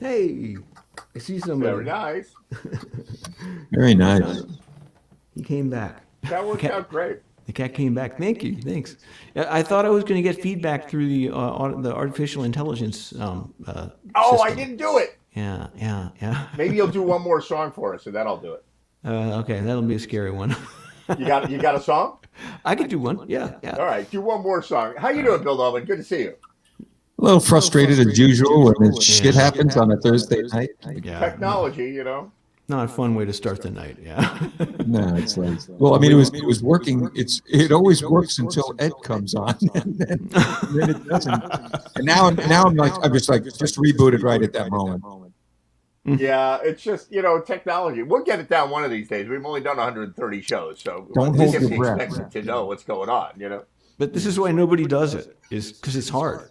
Hey, I see somebody. Very nice. Very nice. He came back. That The worked cat, out great. the cat came back. Thank you. Thanks. I thought I was going to get feedback through the artificial intelligence Oh, I system. didn't do it. Yeah, yeah, yeah. Maybe you'll do one more song for us, and then I'll do it. Okay, that'll be a scary one. You got a song? I could do one. Yeah, yeah. All right, do one more song. How you doing, Bill Dolman? Good to see you. A little frustrated as usual when this shit Yeah. happens on a Thursday night. Yeah. Technology. Not a fun way to start the night. Yeah. No, it's like, well, I mean, it was working. It always works until Ed comes on, and then it doesn't. And now I'm like, I'm just rebooted right at that moment. Yeah, it's just technology. We'll get it down one of these days. We've only done 130 shows, so Don't we hold can your be breath. expected to know what's going on. But this is why nobody does it, is because it's hard.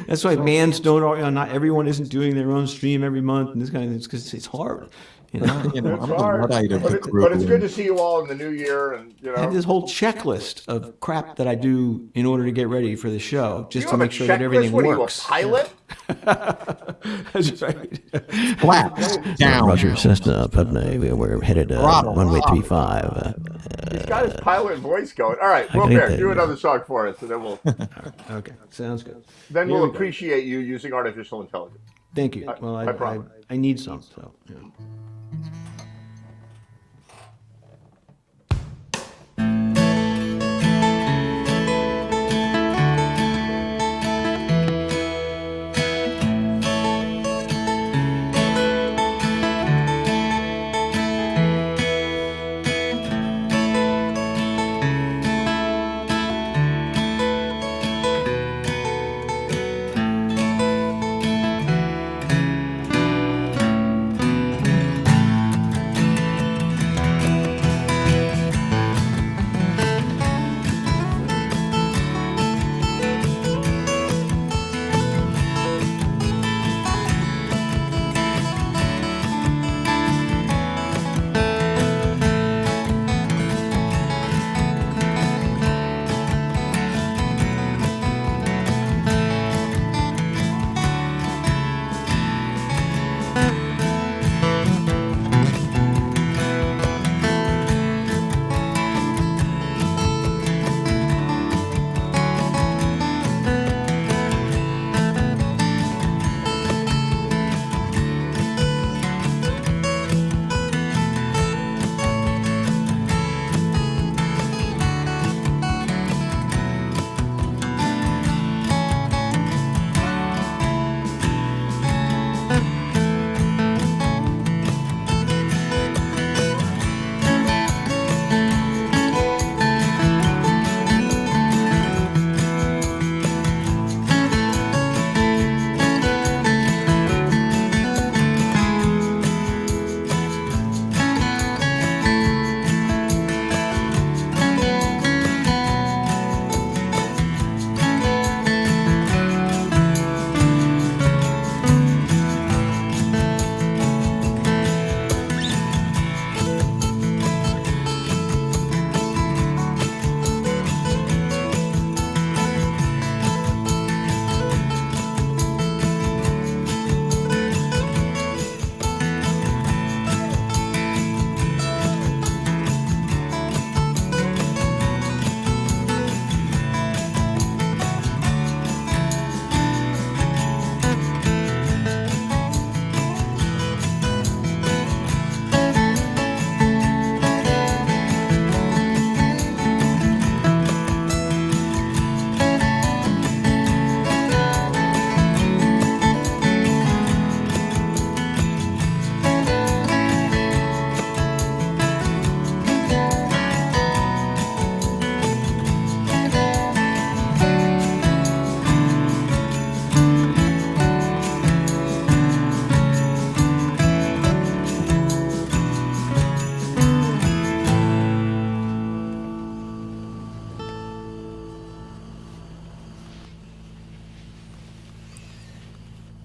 That's why bands don't. Not everyone isn't doing their own stream every month, and this kind of things because it's hard. You know, It's I'm the hard, Luddite of the crew. but it's good to see you all in the new year, and I have this whole checklist of crap that I do in order to get ready for the show, just to make sure that everything what works. Are you, a pilot? That's right. Flat down. Roger, Cessna, Putney, we're headed Throttle. 1-way-3-5. He's got his pilot voice going. All right, Will gotta Bear, get do that. another song for us, and then Okay, sounds good. then Here we'll we go. appreciate you using artificial intelligence. Thank you. Well, I promise. I need some, so. Yeah.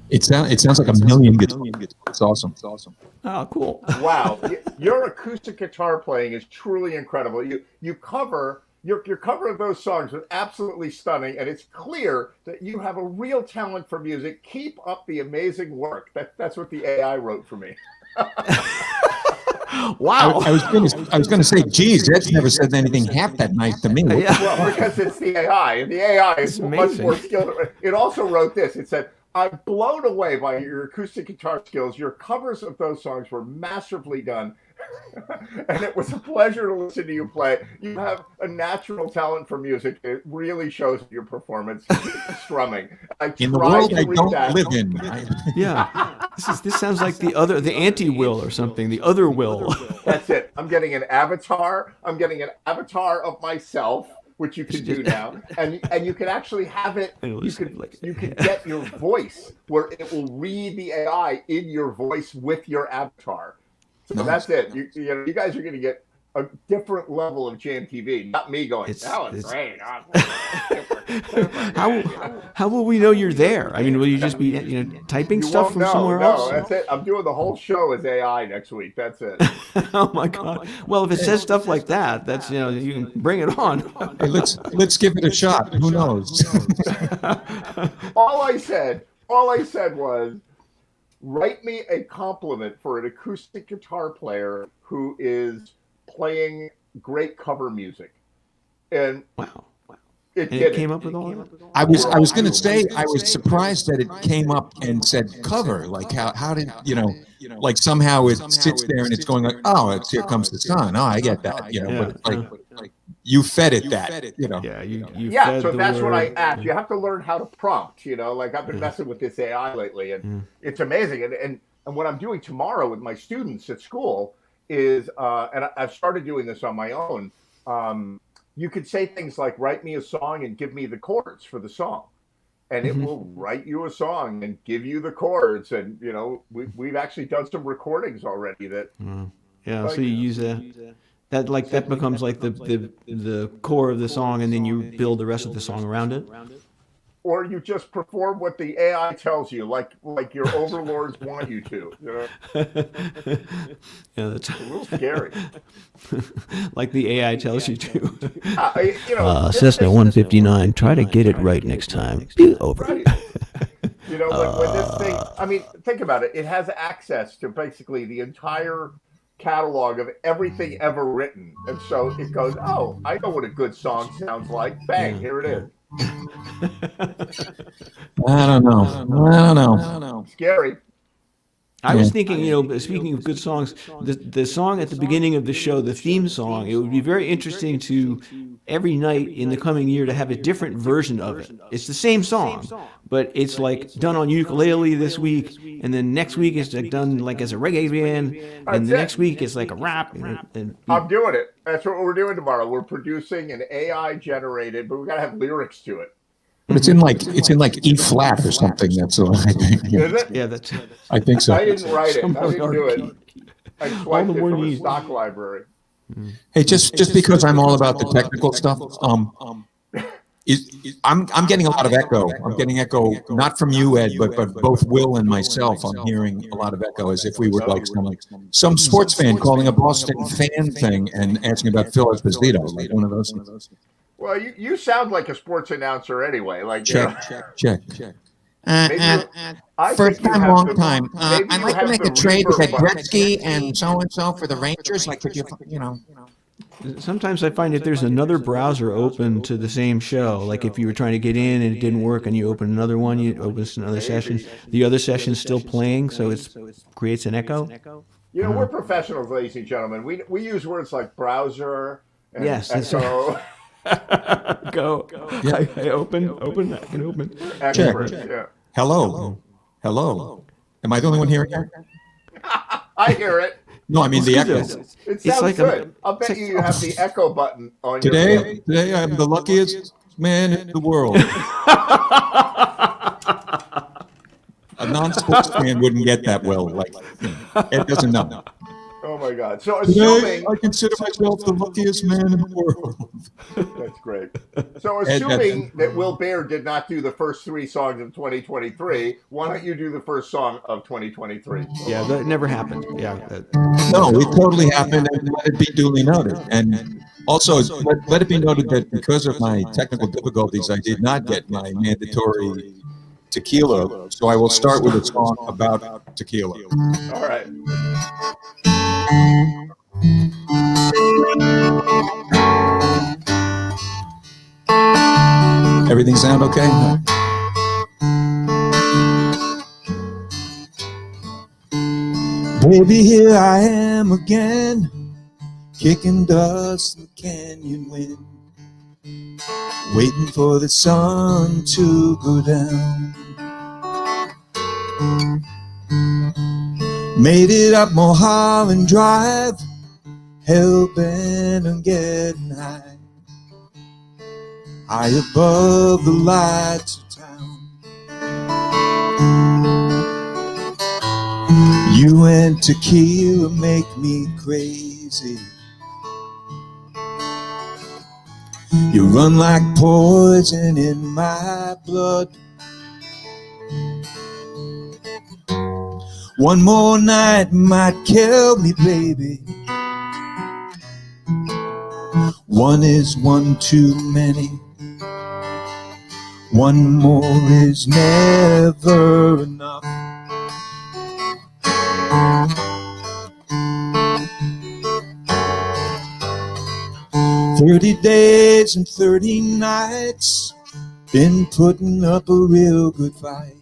It sounds like a million guitars. It's awesome. Oh, cool. Wow, your acoustic guitar playing is truly incredible. You cover your cover of those songs was absolutely stunning, and it's clear that you have a real talent for music. Keep up the amazing work. That's what the AI wrote for me. Wow. I was gonna say, geez, Ed's never said anything half that nice to me. Yeah. Well, because it's the AI, and the AI is much amazing. more skilled. It also wrote this. It said, "I'm blown away by your acoustic guitar skills. Your covers of those songs were masterfully done." And it was a pleasure to listen to you play. You have a natural talent for music. It really shows in your performance. Strumming. In the world I don't live in. Yeah. This sounds like the anti-will or something, the other will. That's it. I'm getting an avatar. I'm getting an avatar of myself, which you can do now, and you can actually have it. You can get your voice where it will read the AI in your voice with your avatar. So that's it. You guys are going to get a different level of Jam TV. Not me going, that was great. How will we know you're there? I mean, will you just be typing stuff from somewhere else? No, that's it. I'm doing the whole show as AI next week. That's it. Oh my God! Well, if it says stuff like that, that's you can bring it on. Hey, let's give it a shot. Who knows? All I said was, write me a compliment for an acoustic guitar player who is playing great cover music. And Wow. it came up with all that? I was going to say, I was surprised that it came up and said cover. Like how did, like somehow it sits there and it's going like, oh, it's Here Comes the Sun. Oh, I get that, but like you fed it that, Yeah, you yeah, fed so the that's what I word. asked. You have to learn how to prompt, like I've been messing with this AI lately, and it's amazing. And what I'm doing tomorrow with my students at school is, and I've started doing this on my own, you could say things like, write me a song and give me the chords for the song. And it will write you a song and give you the chords. And, we've actually done some recordings already that. Yeah, so you use that becomes like the core of the song, and then you build the rest of the song around it. Or you just perform what the AI tells you, like your overlords want you to. Yeah, that's a little scary. Like the AI tells you to. Cessna 159. Try to get it right next time. Over. Right. When this thing, I mean, think about it. It has access to basically the entire catalog of everything ever written. And so it goes, oh, I know what a good song sounds like. Bang, here it is. I don't know. Scary. I was thinking, speaking of good songs, the song at the beginning of the show, the theme song, it would be very interesting to every night in the coming year to have a different version of it. It's the same song, but it's like done on ukulele this week, and then next week it's done like as a reggae band, and the next week it's like a rap. I'm doing it. That's what we're doing tomorrow. We're producing an AI generated, but we got to have lyrics to it. But it's in like E flat or something. That's all I think. Is it? Yeah, that's. I think so. I didn't write it. I didn't do it. I swiped it more from a neat. stock library. Hey, just because I'm all about the technical stuff, I'm getting a lot of echo. I'm getting echo, not from you, Ed, but both Will and myself. I'm hearing a lot of echo, as if we were like some sports fan calling a Boston fan thing and asking about Phil Esposito, like one of those things. Well, you sound like a sports announcer anyway. Like check. I First think you time, have long the- time. maybe I'd you like to have make the a trade with reverb button. Gretzky and so for the Rangers. Like, could you? Sometimes I find if there's another browser open to the same show, like if you were trying to get in and it didn't work and you open another one, you open another session, the other session's still playing, so it creates an echo. We're professionals, ladies and gentlemen. We use words like browser and Yes, that's echo. Go. I open. I can open. Experts, yeah. Hello. Am I the only one hearing that? I hear it. No, I mean the echo. It sounds like good. I'll bet you have the echo button on your phone. Today I'm the luckiest man in the world. A non-sports fan wouldn't get that well. Like, Ed doesn't know. Oh my God. So Today, assuming I consider myself the luckiest man in the world. that's great. So Ed, assuming that Will Baer did not do the first 3 songs of 2023, why don't you do the first song of 2023? Yeah, that never happened. Yeah, no, it totally happened, and let it be duly noted. And also, let it be noted that because of my technical difficulties, I did not get my mandatory tequila. So I will start with a song about tequila. All right. Everything sound okay? Baby, here I am again, kicking dust in the canyon wind, waiting for the sun to go down. Made it up Mulholland Drive, hell-bent on getting high, high above the lights of town. You and tequila make me crazy. You run like poison in my blood. One more night might kill me, baby. One is one too many. One more is never enough. "30 days and 30 nights, been putting up a real good fight.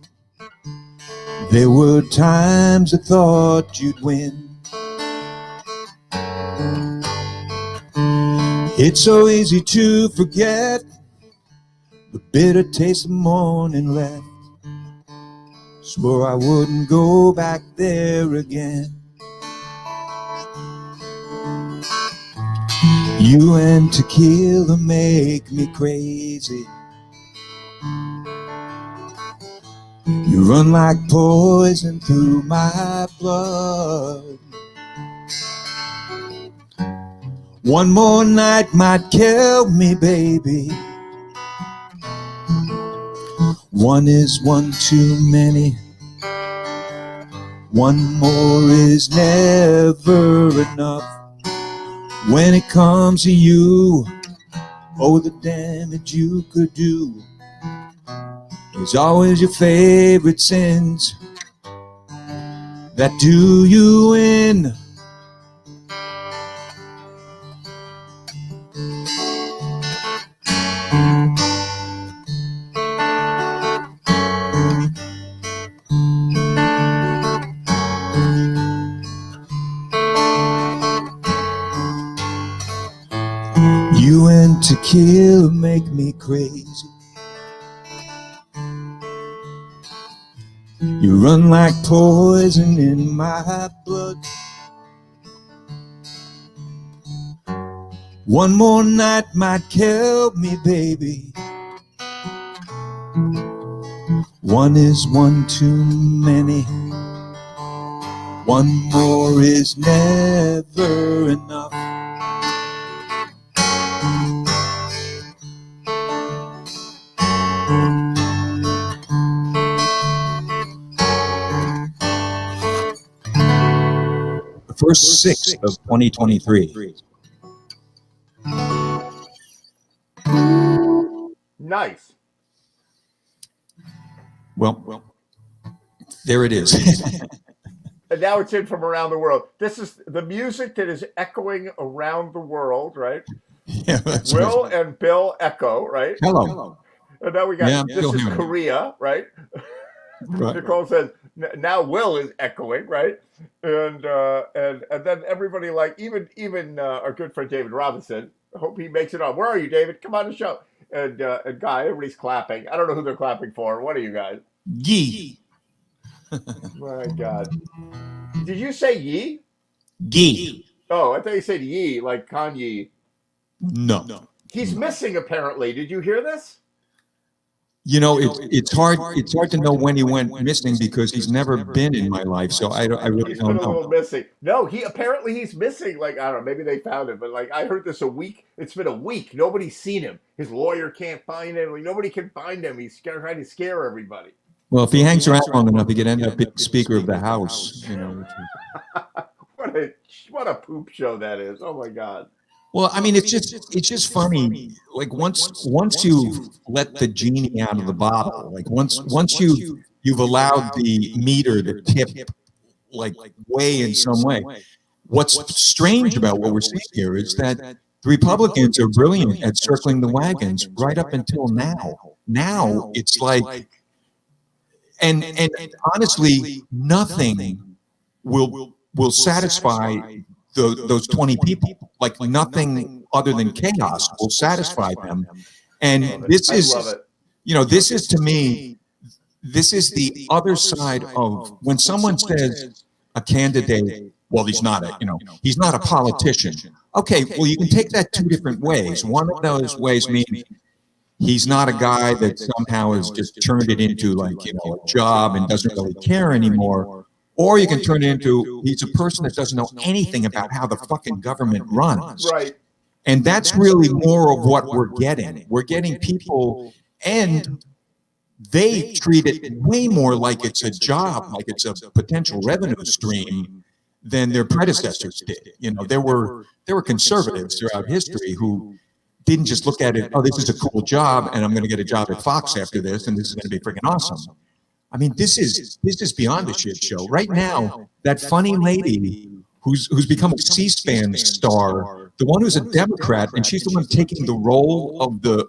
There were times I thought you'd win. It's so easy to forget the bitter taste of morning left. Swore I wouldn't go back there again. You and tequila make me crazy. You run like poison through my blood. One more night might kill me, baby. One is one too many. One more is never enough. When it comes to you, oh, the damage you could do is always your favorite sins that do you in. You and tequila make me crazy. You run like poison in my blood. One more night might kill me, baby. One is one too many. One more is never enough. The first 6 of 2023. Nice. Well, there it is. And now it's in from around the world. This is the music that is echoing around the world, right? Yeah, that's Will right. and Bill echo, right? Hello. And now we got Yeah, I'm this still is hearing it. Korea, right? Right. Nicole says now Will is echoing, right? And then everybody like even our good friend David Robinson. Hope he makes it on. Where are you, David? Come on the show. And Guy, everybody's clapping. I don't know who they're clapping for. What are you guys? Gee. My God. Did you say ye? Gee. Oh, I thought you said ye, like Kanye. No. He's missing apparently. Did you hear this? it's hard to know when he went missing because he's never been in my life. So I really He's don't been a little know. missing. No, he's missing. Like, I don't know, maybe they found him, but like I heard this a week. It's been a week. Nobody's seen him. His lawyer can't find him. Like, nobody can find him. He's trying to scare everybody. Well, if he hangs around long enough, he could end up being Speaker of the House. What a poop show that is. Oh my God. Well, I mean, it's just funny. Like once you've let the genie out of the bottle, like once you've allowed the meter to tip like way in some way. What's strange about what we're seeing here is that the Republicans are brilliant at circling the wagons right up until now. Now it's like, and honestly, nothing will satisfy those 20 people. Like nothing other than chaos will satisfy them. And this is, this is to me, this is the other side of when someone says a candidate, well, he's not a politician. Okay, well, you can take that two different ways. One of those ways means he's not a guy that somehow has just turned it into like, a job and doesn't really care anymore. Or you can turn it into he's a person that doesn't know anything about how the fucking government runs. Right. And that's really more of what we're getting. We're getting people, and they treat it way more like it's a job, like it's a potential revenue stream than their predecessors did. There were conservatives throughout history who didn't just look at it, oh, this is a cool job, and I'm going to get a job at Fox after this, and this is going to be freaking awesome. I mean, this is beyond a shit show. Right now, that funny lady who's become a C-SPAN star, the one who's a Democrat, and she's the one taking the role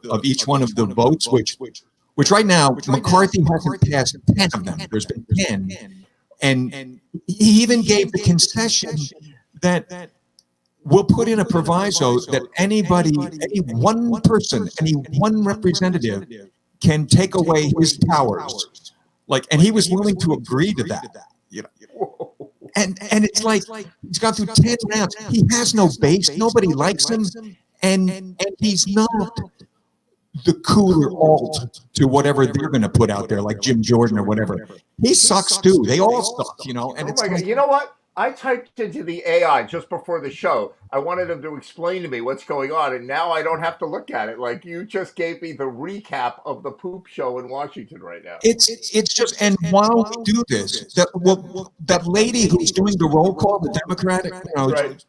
of each one of the votes, which right now, McCarthy hasn't passed 10 of them. There's been 10. And he even gave the concession that we'll put in a proviso that any one person, any one representative can take away his powers. And he was willing to agree to that. And it's like he's gone through 10 rounds. He has no base. Nobody likes him. And he's not the cooler alt to whatever they're going to put out there, like Jim Jordan or whatever. He sucks too. They all suck, And it's God. You know what? I typed into the AI just before the show. I wanted him to explain to me what's going on, and now I don't have to look at it. Like, you just gave me the recap of the poop show in Washington right now. It's just, and while we do this, that lady who's doing the roll call, the Democratic, right.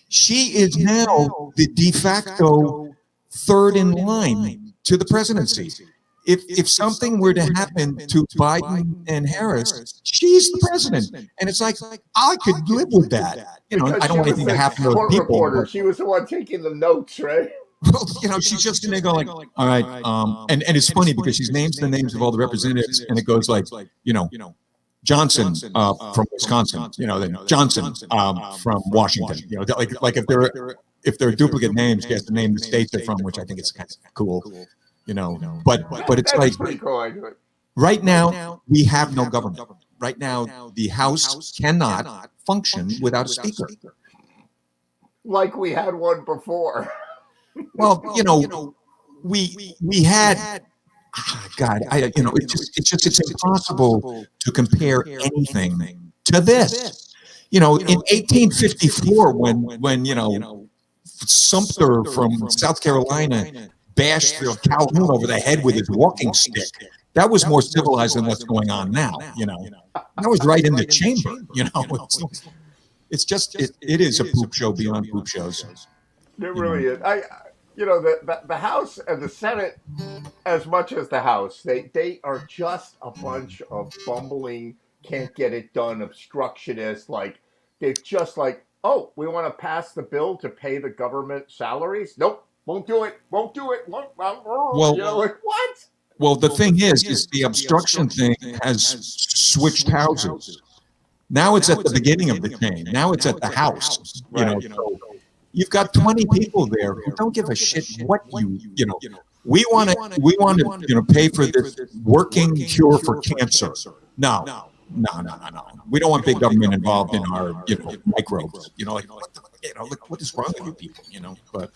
She is now the de facto third in line to the presidency. If something were to happen to Biden and Harris, she's the president. And it's like, I could live with that. I don't want anything to happen to those people. Reporter. She was the one taking the notes, right? Well, she's just going to go like, all right. And it's funny because she names the names of all the representatives, and it goes like, Johnson from Wisconsin, then Johnson from Washington. Like if they're duplicate names, she has to name the state they're from, which I think is kind of cool. But it's That's like cool, right now we have no government. Right now the House cannot function without a speaker. Like we had one before. Well, we had. God, it's impossible to compare anything to this. In 1854, when Sumter from South Carolina bashed Calhoun over the head with his walking stick, that was more civilized than what's going on now. That was right in the chamber. It's just it is a poop show beyond poop shows. It really is. The House and the Senate, as much as the House, they are just a bunch of bumbling, can't get it done obstructionists. Like, they're just like, oh, we want to pass the bill to pay the government salaries? Nope, won't do it. Won't do it. Well, like, what? Well, the thing is the obstruction thing has switched houses. Now it's at the beginning of the chain. Now it's at the House. So you've got 20 people there who don't give a shit what we want to pay for this working cure for cancer. No. We don't want big government involved in our microbes. Look, what is wrong with you people? But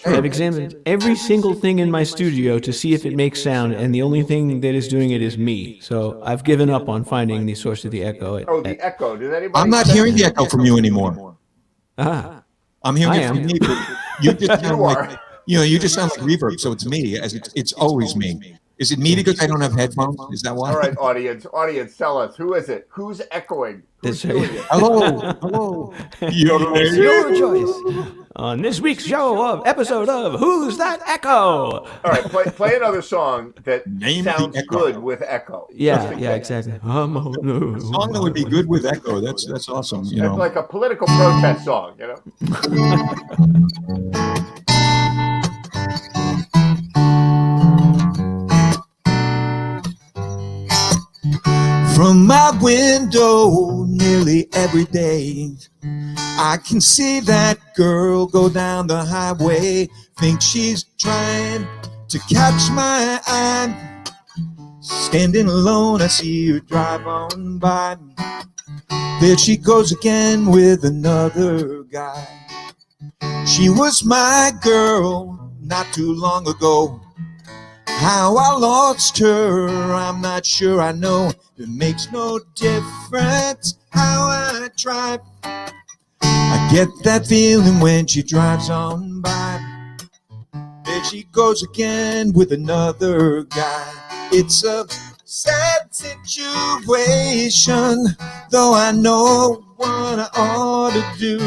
I've examined every single thing in my studio to see if it makes sound, and the only thing that is doing it is me. So I've given up on finding the source of the echo. The echo. Does anybody? I'm not hearing the echo from you anymore. I'm hearing I it from am. me. But you just sound You like are. you just sound like reverb. So it's me. As it's always me. Is it me because I don't have headphones? Is that why? All right, audience, tell us, who is it? Who's echoing? Who's That's right. doing it? Hello. It's your choice on this week's episode of Who's That Echo? All right, play another song that Name the sounds echo. good with echo. Yeah, exactly. A song that would be good with echo. That's awesome. It's like a political protest song, From my window nearly every day, I can see that girl go down the highway. Think she's trying to catch my eye. Standing alone, I see her drive on by. There she goes again with another guy. She was my girl not too long ago. How I lost her, I'm not sure I know. It makes no difference how I try. I get that feeling when she drives on by. There she goes again with another guy. It's a sad situation, though I know what I ought to do.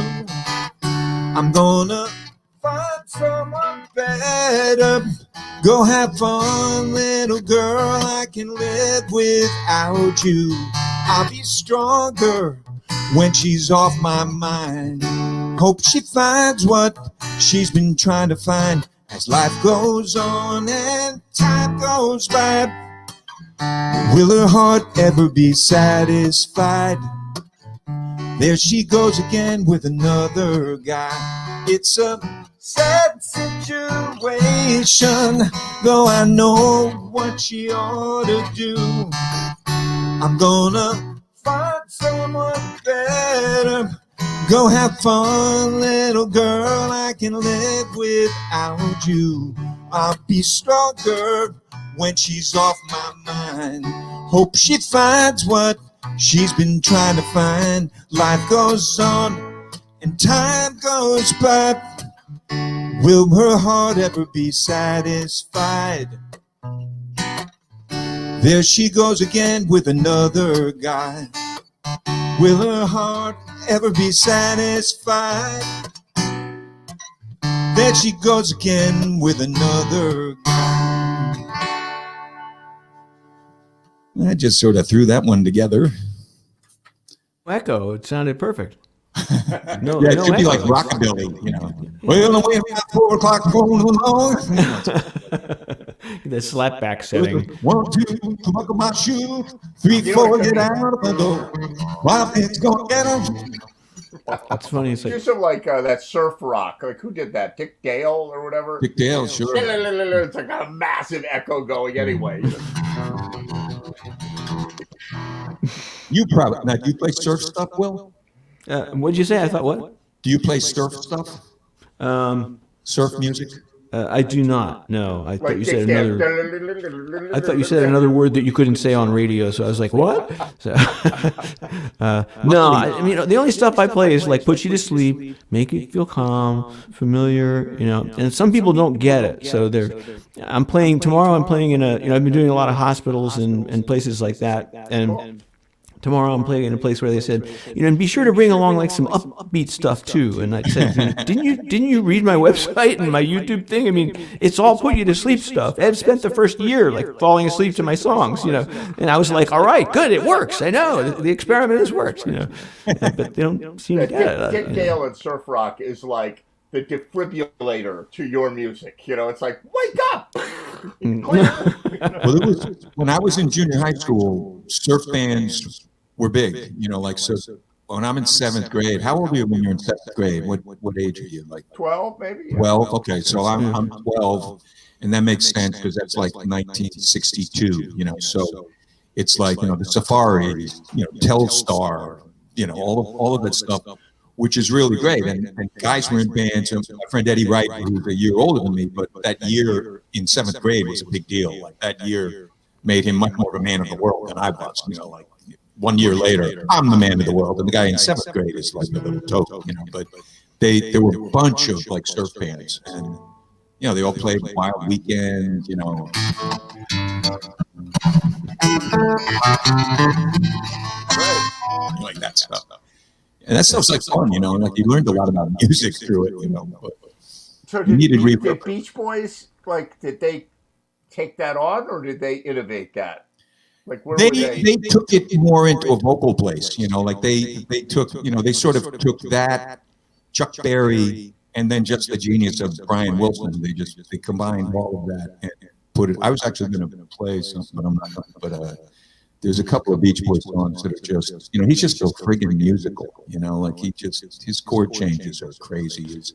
I'm gonna find someone better. Go have fun, little girl, I can live without you. I'll be stronger when she's off my mind. Hope she finds what she's been trying to find. As life goes on and time goes by, will her heart ever be satisfied? There she goes again with another guy. It's a sad situation, though I know what she ought to do. I'm gonna find someone better. Go have fun, little girl, I can live without you. I'll be stronger when she's off my mind. Hope she finds what she's been trying to find. Life goes on and time goes by. Will her heart ever be satisfied? There she goes again with another guy. Will her heart ever be satisfied? There she goes again with another guy. I just sort of threw that one together. Echo, it sounded perfect. No, Yeah, it no should be echo. like rockabilly, Well, I'm waiting at 4 o'clock going along. The slapback setting. 1, 2, buckle my shoe. 3, 4, get out of the door. While it's gonna get them. That's funny. It's Do like, some like that surf rock. Like who did that? Dick Dale or whatever? Dick Dale, sure. It's like a massive echo going anyway. You probably, now, do you play surf stuff, Will? what'd you say? I thought what? Do you play surf stuff? Surf music? I do not. No, I thought Like you Dick said Dale. another. I thought you said another word that you couldn't say on radio. So I was like, what? So, no, I mean the only stuff I play is like put you to sleep, make you feel calm, familiar. And some people don't get it. So I'm playing tomorrow. I'm playing in a. I've been doing a lot of hospitals and places like that, and tomorrow I'm playing in a place where they said, and be sure to bring along like some upbeat stuff too. And I said, didn't you read my website and my YouTube thing? I mean, it's all put you to sleep stuff. I've spent the first year like falling asleep to my songs, and I was like, all right, good, it works. I know the experiment has worked, but they don't seem to get it. Dick Dale and surf rock is like the defibrillator to your music. It's like, wake up. Well, it was, when I was in junior high school, surf bands were big, so when I'm in 7th grade, how old are you when you're in 7th grade? What age are you? Like 12, maybe? 12? Okay, so I'm 12, and that makes sense because that's like 1962, so it's like, the Safari, Telstar, all of that stuff which is really great. And guys were in bands. And my friend Eddie Wright, who's a year older than me, but that year in 7th grade was a big deal. Like that year made him much more of a man of the world than I was. You know, like 1 year later, I'm the man of the world, and the guy in 7th grade is like a little toke. You know, but there were a bunch of like surf bands, and you know they all played Wild Weekend. You know. Like that stuff. And that stuff's like fun, you know, and like you learned a lot about music through it, you know. But so did Beach Boys, like, did they take that on, or did they innovate that? Like, where they were they took it more into a vocal place, you know, like they took, you know, they sort of took that Chuck Berry and then just the genius of Brian Wilson. They combined all of that and put it. I was actually going to play something, but I'm not going to. But there's a couple of Beach Boys songs that are just, you know, he's just so friggin' musical, you know, like his chord changes are crazy. His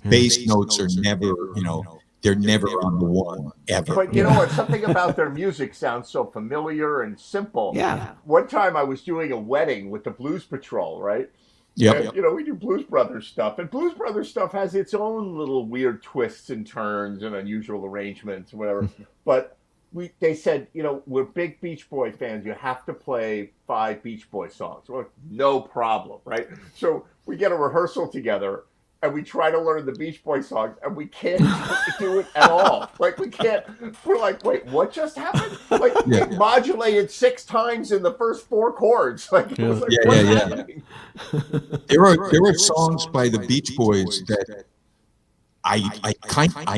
bass notes are never, you know, they're never on the one, ever. But you know what? Something about their music sounds so familiar and simple. Yeah. One time I was doing a wedding with the Blues Patrol, right? Yep. And, you know, we do Blues Brothers stuff, and Blues Brothers stuff has its own little weird twists and turns and unusual arrangements, whatever. But they said, you know, we're big Beach Boy fans. You have to play 5 Beach Boy songs. We're like, no problem, right? So we get a rehearsal together, and we try to learn the Beach Boy songs, and we can't do it at all. Like, we can't. We're like, wait, what just happened? Like, it modulated 6 times in the first 4 chords. Like, it was like, what's happening? There are songs by the Beach Boys that I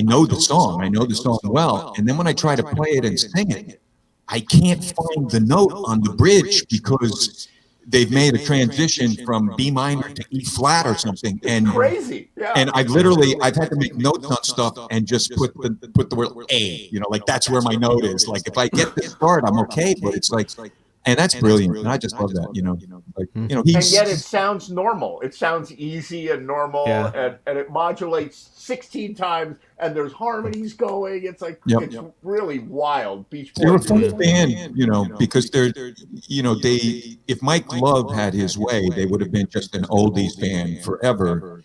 know the song. I know the song well. And then when I try to play it and sing it, I can't find the note on the bridge because they've made a transition from B minor to E flat or something. And it's crazy. Yeah. And I've had to make notes on stuff and just put the word A, you know, like that's where my note is. Like if I get this part, I'm okay. But it's like, and that's brilliant. And I just love that, you know. Like, you know, and yet it sounds normal. It sounds easy and normal, and it modulates 16 times, and there's harmonies going. It's like it's really wild. Beach Boys. They're a fun band, you know, because they're, you know, if Mike Love had his way, they would have been just an oldies band forever.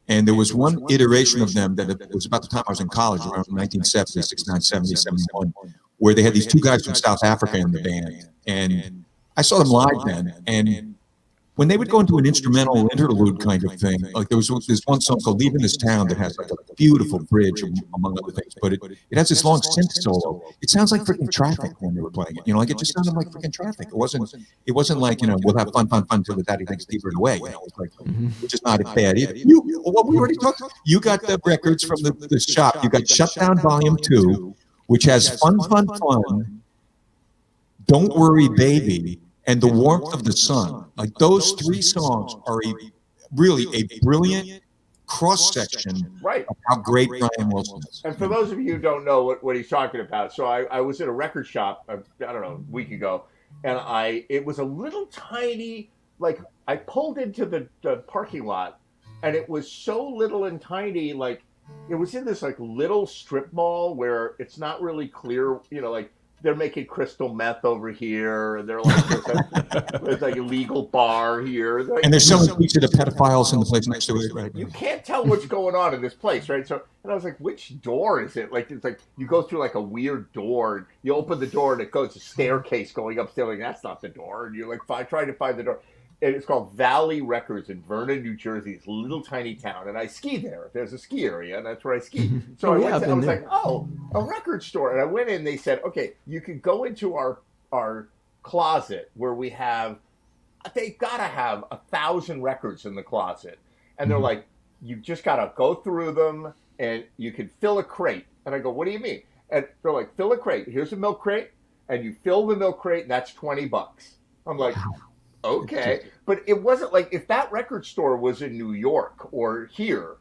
And there was one iteration of them that it was about the time I was in college, around 1970, 69, 70, 71, where they had these 2 guys from South Africa in the band. And I saw them live then. And when they would go into an instrumental interlude kind of thing, like there was this one song called Leaving This Town that has like a beautiful bridge, among other things, but it has this long synth solo. It sounds like freaking Traffic when they were playing it. You know, like it just sounded like freaking Traffic. It wasn't like, you know, we'll have fun till the daddy thinks deeper away. You know, it's like, which is not bad either. What we already talked about, you got the records from the shop. You got Shutdown Volume 2, which has Fun, Don't Worry Baby, and The Warmth of the Sun. Like those 3 songs are really a brilliant cross-section of how great Brian Wilson is. And for those of you who don't know what he's talking about, so I was at a record shop, I don't know, a week ago, and it was a little tiny, like I pulled into the parking lot, and it was so little and tiny, like it was in this like little strip mall where it's not really clear, you know, like they're making crystal meth over here, and they're like there's like a legal bar here, like, and there's selling pizza to pedophiles in the place next to it. Right? You can't tell what's going on in this place, right? So, and I was like, which door is it? Like, it's like you go through like a weird door, and you open the door, and it goes a staircase going upstairs. Like, that's not the door, and you're like trying to find the door. And it's called Valley Records in Vernon, New Jersey. It's a little tiny town, and I ski there. There's a ski area, and that's where I ski. So I was like, oh, a record store. And I went in, they said, okay, you can go into our closet where we have, they got to have 1,000 records in the closet. And they're like, you just got to go through them, and you can fill a crate. And I go, what do you mean? And they're like, fill a crate. Here's a milk crate, and you fill the milk crate, and that's $20. I'm like, okay, but it wasn't like if that record store was in New York or here,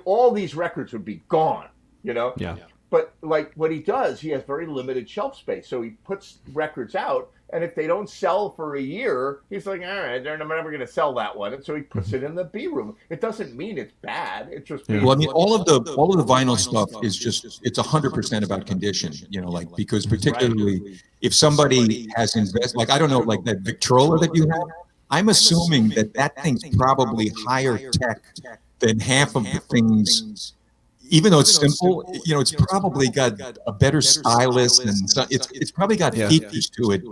all these records would be gone, you know? Yeah. But like what he does, he has very limited shelf space. So he puts records out, and if they don't sell for a year, he's like, all right, I'm never going to sell that one. And so he puts it in the B room. It doesn't mean it's bad. It's just well, I mean, all of the vinyl stuff is just, it's 100% about condition, you know, like, because particularly if somebody has invested, like, I don't know, like that Victrola that you have, I'm assuming that thing's probably higher tech than half of the things. Even though it's simple, it's probably got a better stylus, and so it's probably got features to it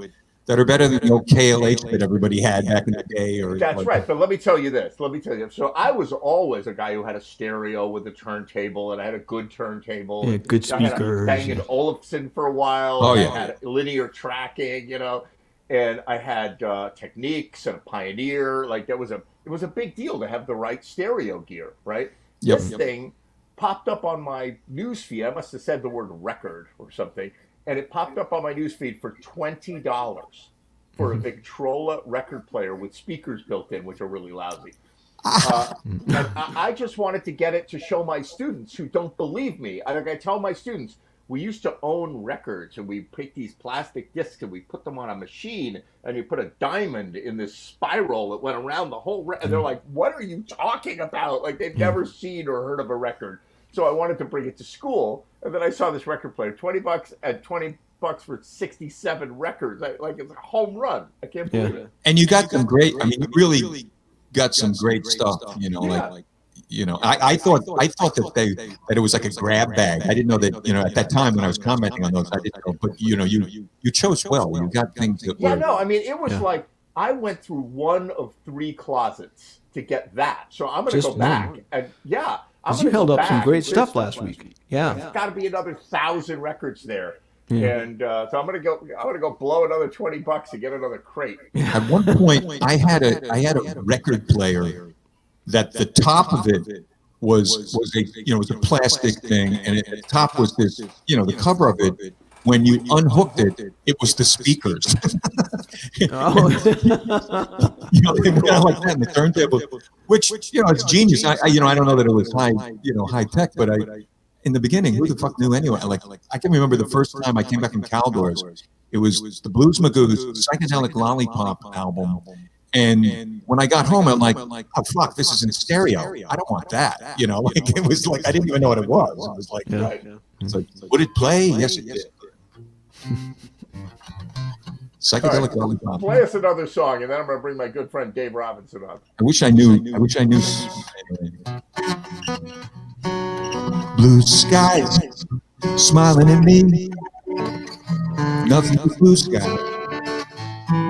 that are better than the old KLH that everybody had back in the day. Or That's right. But let me tell you this. Let me tell you. So I was always a guy who had a stereo with a turntable, and I had a good turntable. Yeah, good speakers. I had Bang & Olufsen for a while. Oh, yeah. I had linear tracking, and I had Techniques and a Pioneer. Like it was a big deal to have the right stereo gear, right? Yep. This thing popped up on my news feed. I must have said the word record or something, and it popped up on my news feed for $20 for a Victrola record player with speakers built in, which are really lousy. And I just wanted to get it to show my students who don't believe me. I tell my students, we used to own records, and we take these plastic discs and we put them on a machine, and you put a diamond in this spiral that went around the whole and they're like, what are you talking about? Like they've never seen or heard of a record. So I wanted to bring it to school, and then I saw this record player, $20 at $20 for 67 records. It's a home run. I can't believe it. And you got some great. I mean, you really got some great stuff. I thought that it was like a grab bag. I didn't know that. At that time when I was commenting on those, I didn't know. But you chose well. You got things that were. Yeah, no, I mean, it was like I went through one of 3 closets to get that. So I'm going to go back and you held up some great stuff last week. Yeah, there's got to be another 1,000 records there. And so I'm gonna go blow another $20 to get another crate. At one point, I had a record player that the top of it was a plastic thing, and at the top was this, the cover of it. When you unhooked it, it was the speakers. They went out like that in the turntable, which it's genius. I don't know that it was high tech, but in the beginning, who the fuck knew anyway? I can remember the first time I came back from Caldors. It was the Blues Magoos Psychedelic Lollipop album. And when I got home, I'm like, oh, fuck, this is in stereo. I don't want that. It was like, I didn't even know what it was. It was like, it's like, would it play? Yes, it did. Psychedelic Lollipop. Play us another song, and then I'm going to bring my good friend Dave Robinson on. I wish I knew. Blue skies smiling at me, nothing but blue sky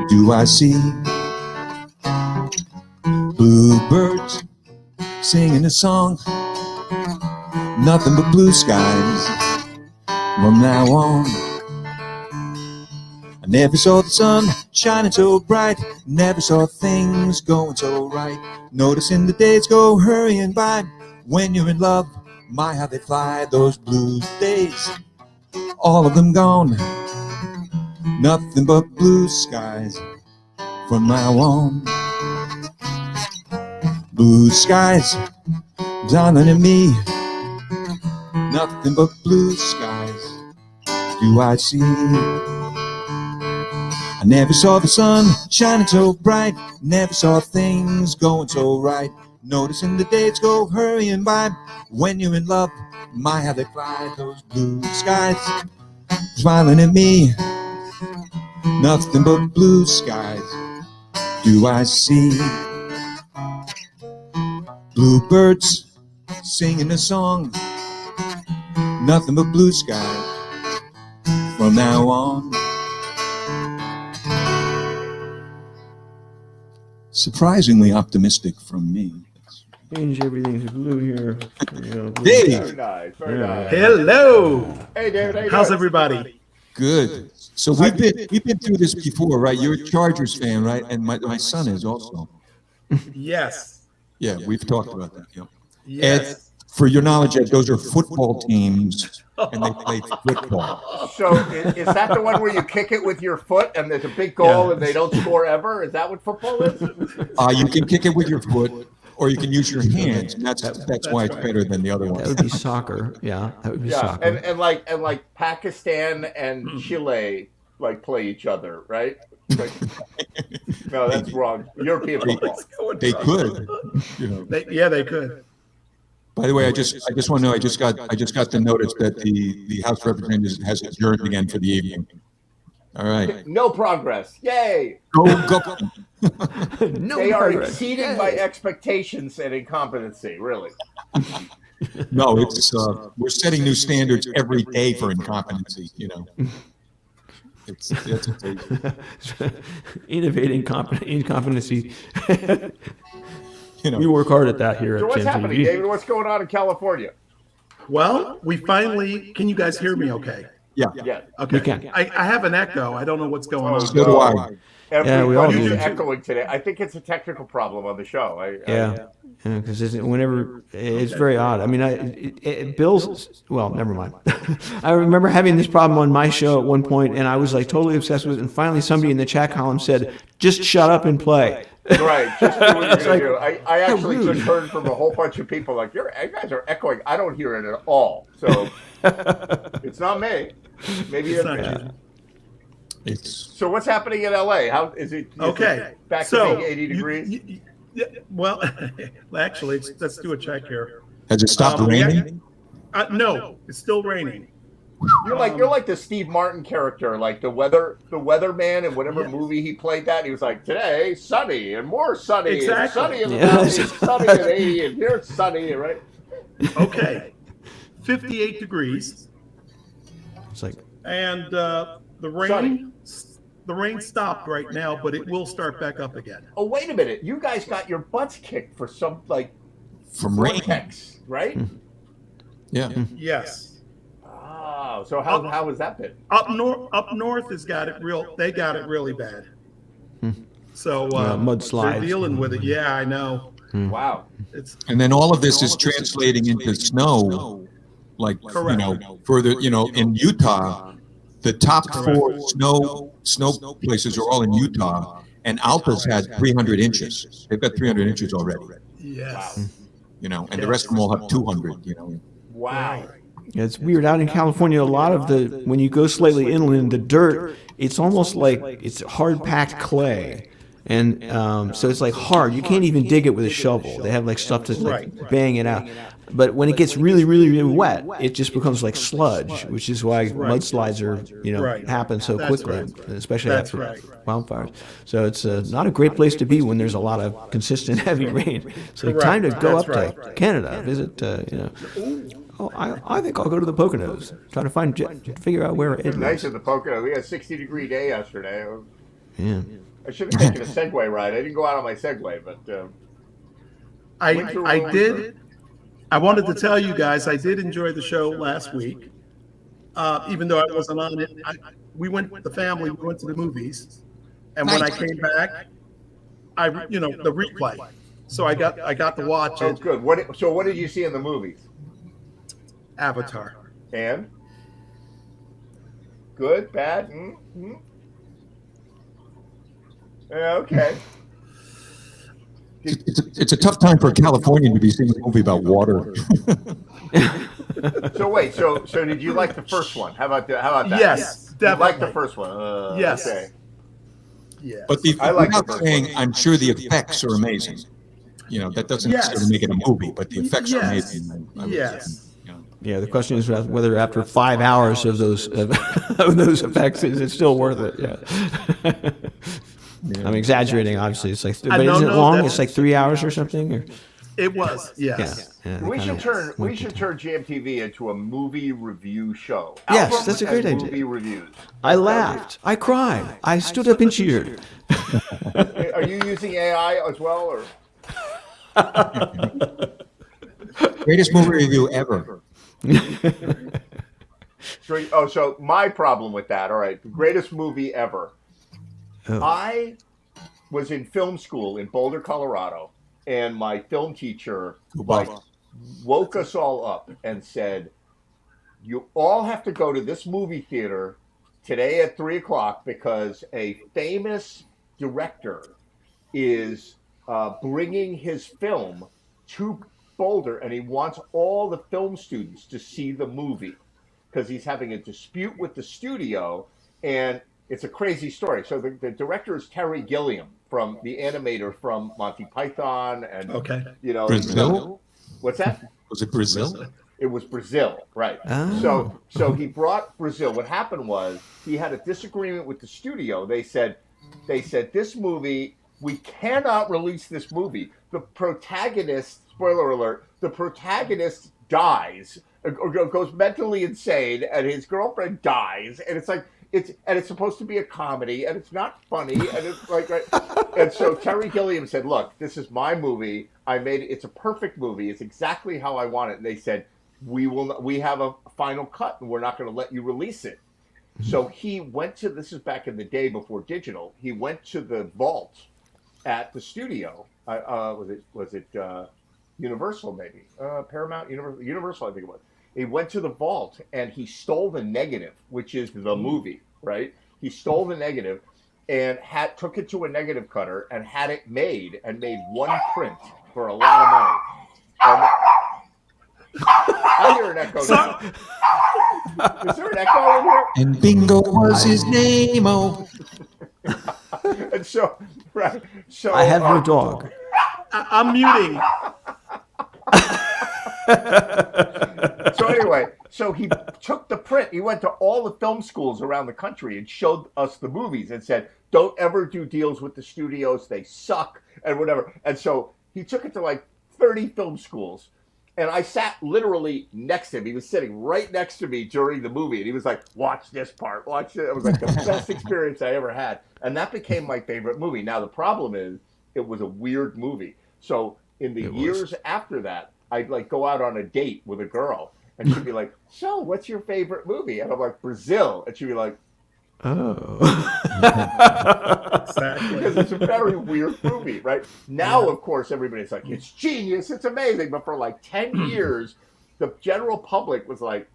do I see. Bluebirds singing a song, nothing but blue skies from now on. I never saw the sun shining so bright, never saw things going so right, noticing the days go hurrying by. When you're in love, my, how they fly, those blue days, all of them gone. Nothing but blue skies from now on. Blue skies dawning at me, nothing but blue skies do I see. I never saw the sun shining so bright, never saw things going so right, noticing the days go hurrying by. When you're in love, my, how they fly, those blue skies smiling at me, nothing but blue skies do I see. Bluebirds singing a song, nothing but blue skies from now on. Surprisingly optimistic from me. Change everything to blue here. Dave. Very nice. Very nice. Hello. Hey, David. How's everybody? Good. So we've been through this before, right? You're a Chargers fan, right? And my son is also. Yes. Yeah, we've talked about that. Yeah. Yes. Ed, for your knowledge, Ed, those are football teams, and they play football. So is that the one where you kick it with your foot and there's a big goal and they don't score ever? Is that what football is? You can kick it with your foot, or you can use your hands. And that's why it's better than the other one. That would be soccer. Yeah, that would be soccer. And like Pakistan and Chile play each other, right? No, that's wrong. European football. They could. They could. By the way, I just want to know. I just got the notice that the House of Representatives has adjourned again for the evening. All right. No progress. Yay. Go. No, They are Margaret. exceeding my expectations and incompetency, really. No, it's we're setting new standards every day for incompetency. It's Innovating incompetency. We work hard at that here So at what's Gen happening, TV. David? What's going on in California? Well, we finally. Can you guys hear me? Okay. yeah. Yeah. Okay. We can. I have an echo. I don't know what's going on. So do I. Yeah, we all Everybody's do. echoing today. I think it's a technical problem on the show. Yeah, because whenever it's very odd. I mean, Bill's. Well, never mind. I remember having this problem on my show at one point, and I was like totally obsessed with it. And finally, somebody in the chat column said, "Just shut up and play." Right, just do what you're It's gonna like, do. I actually rude. just heard from a whole bunch of people like, you guys are echoing. I don't hear it at all. So it's not me. Maybe it's not me. you. It's So what's happening in LA? How is it? Okay. Back So to being 80 degrees? Well, actually, let's do a check here. has it stopped raining? No, it's still raining. You're like the Steve Martin character, like the weatherman in whatever movie he played that. He was like, today sunny and more sunny, Exactly. and sunny in the Yeah. valley, and sunny at 80, and here it's sunny, right? Okay. 58 degrees. It's like, And the rain stopped right now, but it will start back up again. Oh, wait a minute! You guys got your butts kicked for some From rain? vortex, right? Yeah. Yes. Oh, so how has that been? Up north has got it real. They got it really bad. So mudslides. they're dealing with it. Yeah, I know. Wow. It's And then all of this is translating into snow, like Correct. further, in Utah, the top 4 snow places are all in Utah, and Alta's had 300 inches. They've got 300 inches already. yes. And the rest of them all have 200. Wow. yeah, it's weird. Out in California, a lot of when you go slightly inland, the dirt, it's almost like it's hard packed clay. And so it's like hard. You can't even dig it with a shovel. They have like stuff to like bang it out. But when it gets really, really, really wet, it just becomes like sludge, which is why mudslides are happen so quickly, especially after wildfires. So it's not a great place to be when there's a lot of consistent heavy rain. So time to go up to Canada, visit. Oh, I think I'll go to the Poconos. Try to figure out where Ed Nice lives. in the Pocono. We had a 60-degree day yesterday. Yeah. I should have taken a Segway ride. I didn't go out on my Segway, but I did. I wanted to tell you guys I did enjoy the show last week, even though I wasn't on it. The family went to the movies, and when I came back, the replay. So I got to watch oh, it. good. What did you see in the movies? Avatar. And good, bad. Mm-hmm. Yeah, okay. It's a tough time for a Californian to be seeing a movie about water. So wait, so did you like the first one? How about that? Yes, You definitely. liked the first one. Yes. Okay. Yes. But I like without the first saying, one. I'm sure the effects are amazing. That doesn't necessarily make it a movie, but the effects are amazing. I would say, Yes. Yeah, the question is whether after 5 hours of those of those effects is it still worth it? Yeah. I'm exaggerating, obviously. It's like, but no, isn't it no, long? that's- It's like 3 hours or something. Or, It was. Yes. yeah, We should turn GMTV into a movie review show. Yes, Albums that's a great and idea. Movie reviews. I laughed. I cried. I stood up and cheered. Are you using AI as well, or? Greatest movie review ever. So my problem with that. All right, the greatest movie ever. Oh. I was in film school in Boulder, Colorado, and my film teacher woke us all up and said, "You all have to go to this movie theater today at 3:00 because a famous director is bringing his film to Boulder, and he wants all the film students to see the movie because he's having a dispute with the studio, and it's a crazy story." So the director is Terry Gilliam, from the animator from Monty Python, and Brazil? What's that? Was it Brazil? It was Brazil, right? Oh. So he brought Brazil. What happened was he had a disagreement with the studio. They said this movie we cannot release this movie. The protagonist, spoiler alert, the protagonist dies or goes mentally insane, and his girlfriend dies, and it's like it's supposed to be a comedy, and it's not funny, and it's like, right? And so Terry Gilliam said, "Look, this is my movie. I made it. It's a perfect movie. It's exactly how I want it." And they said, we have a final cut, and we're not going to let you release it." So he went to, this is back in the day before digital. He went to the vault at the studio. Was it Universal, maybe Paramount, Universal, I think it was. He went to the vault and he stole the negative, which is the movie, right? He stole the negative and took it to a negative cutter and had it made, and made one print for a lot of money. I hear an echo now. Is there an echo in here? And Bingo was his name. Oh, And so, right. So I have no dog. I'm muting. So anyway, so he took the print. He went to all the film schools around the country and showed us the movies and said, "Don't ever do deals with the studios. They suck," and whatever. And so he took it to like 30 film schools. And I sat literally next to him. He was sitting right next to me during the movie. And he was like, "Watch this part. Watch it." It was like the best experience I ever had. And that became my favorite movie. Now, the problem is it was a weird movie. So in the years after that, I'd like go out on a date with a girl. And she'd be like, "So what's your favorite movie?" And I'm like, "Brazil." And she'd be like, Oh. Exactly. because it's a very weird movie, right? Now, of course, everybody's like, "It's genius, it's amazing." But for like 10 years, the general public was like,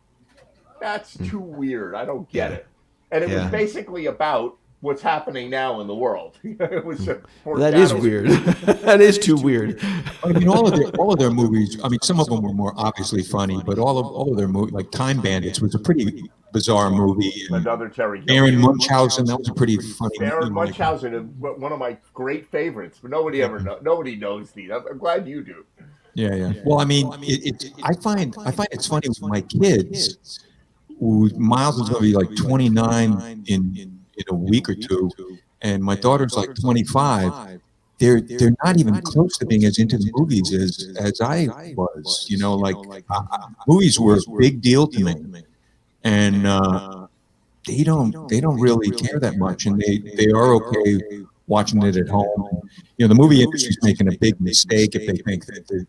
"That's too weird. I don't get it." And it was basically about what's happening now in the world. It was That is weird. That is too weird. I mean, all of their movies. I mean, some of them were more obviously funny, but all of their movies, like Time Bandits, was a pretty bizarre movie. And Another Terry Baron Gilliam. Munchausen, that was a pretty funny Baron movie. Munchausen is one of my great favorites, but nobody knows these. I'm glad you do. Yeah, yeah. Well, I mean, I find it's funny with my kids. Who Miles is going to be like 29 in a week or two, and my daughter's like 25. They're not even close to being as into the movies as I was. You know, like movies were a big deal to me, and they don't really care that much, and they are okay watching it at home. You know, the movie industry's making a big mistake if they think that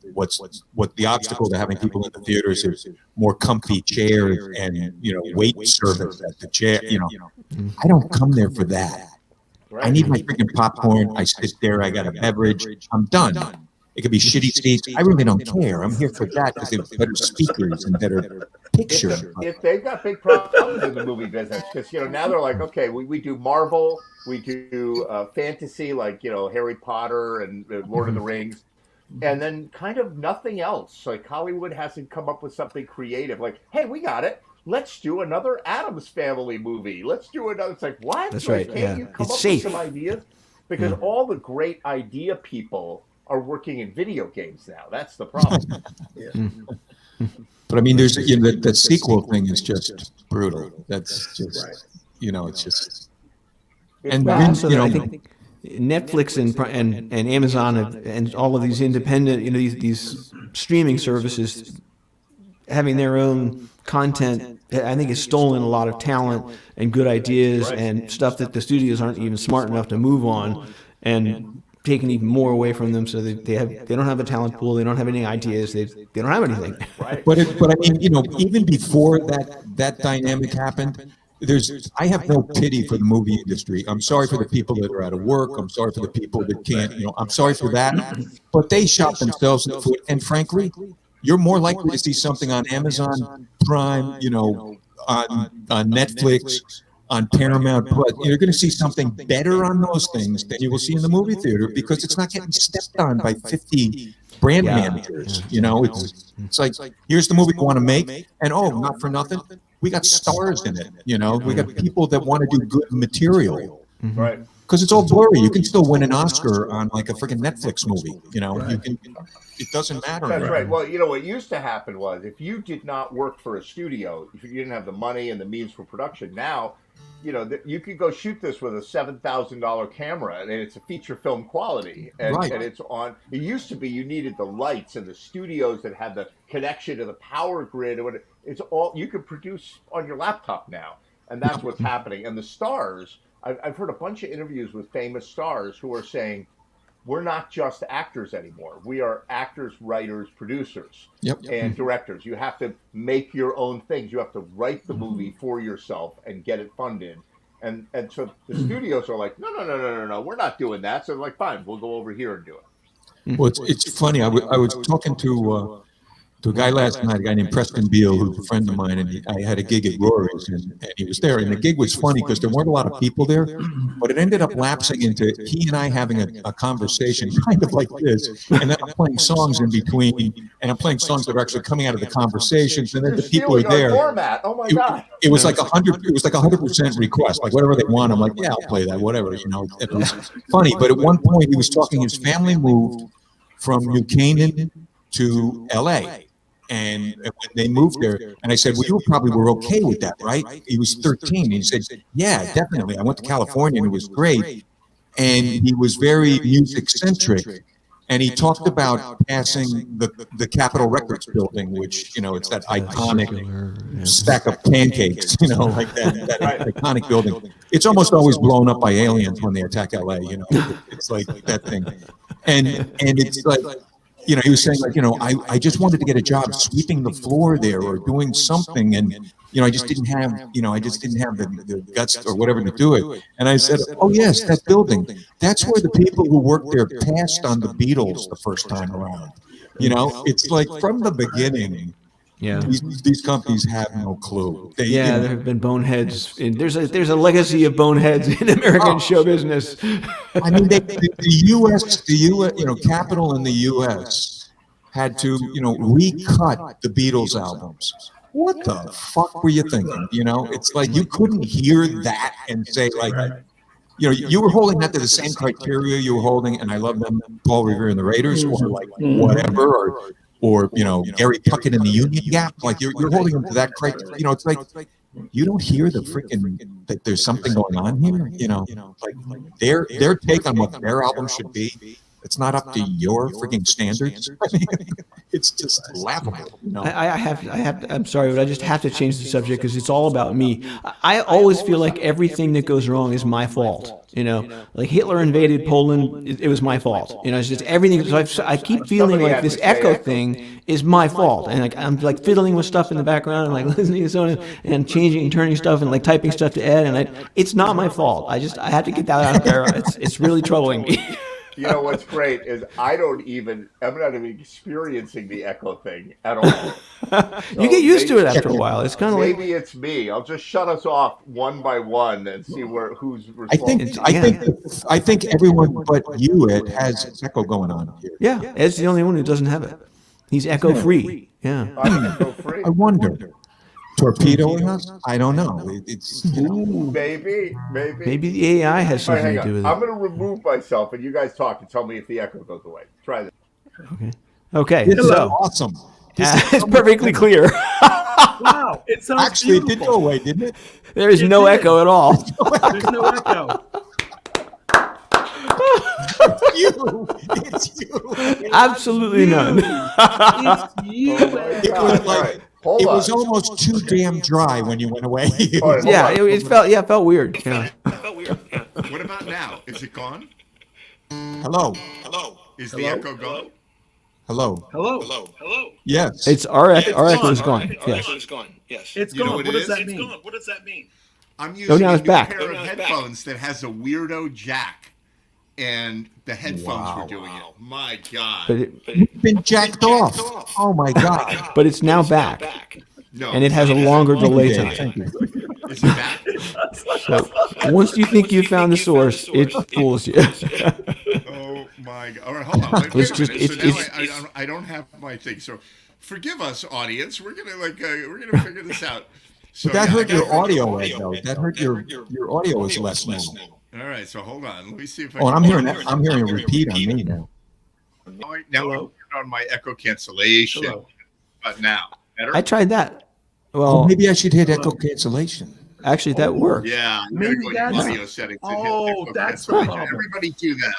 what the obstacle to having people in the theaters is more comfy chairs and, you know, wait service at the chair. You know, I don't come there for that. I need my freaking popcorn. I sit there. I got a beverage. I'm done. It could be shitty seats. I really don't care. I'm here for that because they have better speakers and better picture. If they've got big problems in the movie business, because, you know, now they're like, okay, we do Marvel, we do fantasy, like, you know, Harry Potter and Lord of the Rings, and then kind of nothing else. Like Hollywood hasn't come up with something creative. Like, hey, we got it. Let's do another Addams Family movie. Let's do another. It's like, what? That's like, right. Can't Yeah. you come It's up safe. with some ideas? Because all the great idea people are working in video games now. That's the problem. But I mean, there's the sequel thing is just brutal. That's just you know, it's just. And But then, also, you know, I think Netflix and Amazon and all of these independent, you know, these streaming services having their own content, I think, has stolen a lot of talent and good ideas and stuff that the studios aren't even smart enough to move on, and taken even more away from them. So they don't have a talent pool. They don't have any ideas. They don't have anything. Right. But I mean, you know, even before that dynamic happened, I have no pity for the movie industry. I'm sorry for the people that are out of work. I'm sorry for the people that can't, you know, I'm sorry for that. But they shot themselves in the foot. And frankly, you're more likely to see something on Amazon Prime, you know, on Netflix, on Paramount Plus. You're going to see something better on those things than you will see in the movie theater, because it's not getting stepped on by 50 brand managers. You know, it's like, here's the movie we want to make, and not for nothing, we got stars in it. You know, we got people that want to do good material. Right. Because it's all blurry. You can still win an Oscar on like a freaking Netflix movie. You know, you can. It doesn't matter. That's right. Well, you know, what used to happen was if you did not work for a studio, if you didn't have the money and the means for production, now you could go shoot this with a $7,000 camera, and it's a feature film quality, and, Right. and it's on. It used to be you needed the lights and the studios that had the connection to the power grid, or it's all you can produce on your laptop now, and that's what's happening. And the stars, I've heard a bunch of interviews with famous stars who are saying, we're not just actors anymore. We are actors, writers, producers, Yep. and directors. You have to make your own things. You have to write the movie for yourself and get it funded. And so the studios are like, no, we're not doing that. So they're like, fine, we'll go over here and do it. Well, it's funny. I was talking to a guy last night, a guy named Preston Beal, who's a friend of mine, and I had a gig at Rory's, and he was there. And the gig was funny because there weren't a lot of people there, but it ended up lapsing into he and I having a conversation kind of like this, and then I'm playing songs in between, and I'm playing songs that are actually coming out of the conversations, and then the people are there. Format. Oh my God! It was like 100. It was like 100% request, like whatever they want. I'm like, yeah, I'll play that, whatever. It was funny. But at one point, he was talking. His family moved from New Canaan to L.A. And when they moved there, and I said, well, you probably were okay with that, right? He was 13. And he said, yeah, definitely. I went to California and it was great. And he was very music centric. And he talked about passing the Capitol Records building, which, it's that iconic stack of pancakes, like that iconic building. It's almost always blown up by aliens when they attack LA, it's like that thing. And it's like, he was saying like, I just wanted to get a job sweeping the floor there or doing something. And, I just didn't have, the guts or whatever to do it. And I said, oh yes, that building, that's where the people who worked there passed on the Beatles the first time around. It's like from the beginning, these companies have no clue. There have been boneheads. There's a legacy of boneheads in American show business. I mean, the U.S., Capitol in the U.S. had to, recut the Beatles albums. What the fuck were you thinking? It's like you couldn't hear that and say like, you were holding that to the same criteria you were holding, and I love them, Paul Revere and the Raiders, or like whatever, or Gary Puckett in the Union Gap. Like you're holding them to that criteria. It's like you don't hear the freaking that there's something going on here. Like their take on what their album should be. It's not up to your freaking standards. It's just laughable. I'm sorry, but I just have to change the subject because it's all about me. I always feel like everything that goes wrong is my fault. Like Hitler invaded Poland, it was my fault. It's just everything. So I keep feeling like this echo thing is my fault, and like I'm like fiddling with stuff in the background and like listening to someone and changing and turning stuff and like typing stuff to Ed, and it's not my fault. I have to get that out there. It's really troubling me. What's great is I'm not even experiencing the echo thing at all. So you get used to it after a while. It's kind of like maybe it's me. I'll just shut us off one by one and see who's responsible. I think everyone but you, Ed, has echo going on here. Yeah, Ed's the only one who doesn't have it. He's echo free. Yeah. I'm echo free. I wonder. Torpedoing us? I don't know. It's maybe the AI has something to do with it. I'm going to remove myself, and you guys talk and tell me if the echo goes away. Try this. Okay. This is awesome. It's perfectly clear. Wow, it sounds actually beautiful. It did go away, didn't it? There is no echo at all. There's no echo. It's you. Absolutely none. It's you. It was like. It was almost too damn dry when you went away. It felt weird. Yeah. What about now? Is it gone? Hello. Is the echo gone? Hello. Yes. It's our echo is gone. Yes. It's gone. What does that mean? I'm using now a it's new back. pair of headphones that has a weirdo jack, and the headphones were doing it. My God. It's been jacked off. Oh my God. But it's now back. No. And it has a longer delay time. Is it back? So once you think you found the source, it fools you. Oh my God. All right, hold on. Wait a minute. So now I don't have my thing. So forgive us, audience. We're gonna figure this out. So that hurt your audio, Ed, though. That hurt your audio is less now. All right, so hold on. Let me see if I. I'm hearing a repeat on me now. Now I'm on my echo cancellation. But now, better? I tried that. Well, maybe I should hit echo cancellation. Actually, that works. Yeah, you Maybe gotta go in that's- audio settings. and hit Oh, echo that's the cancellation. problem. Everybody do that.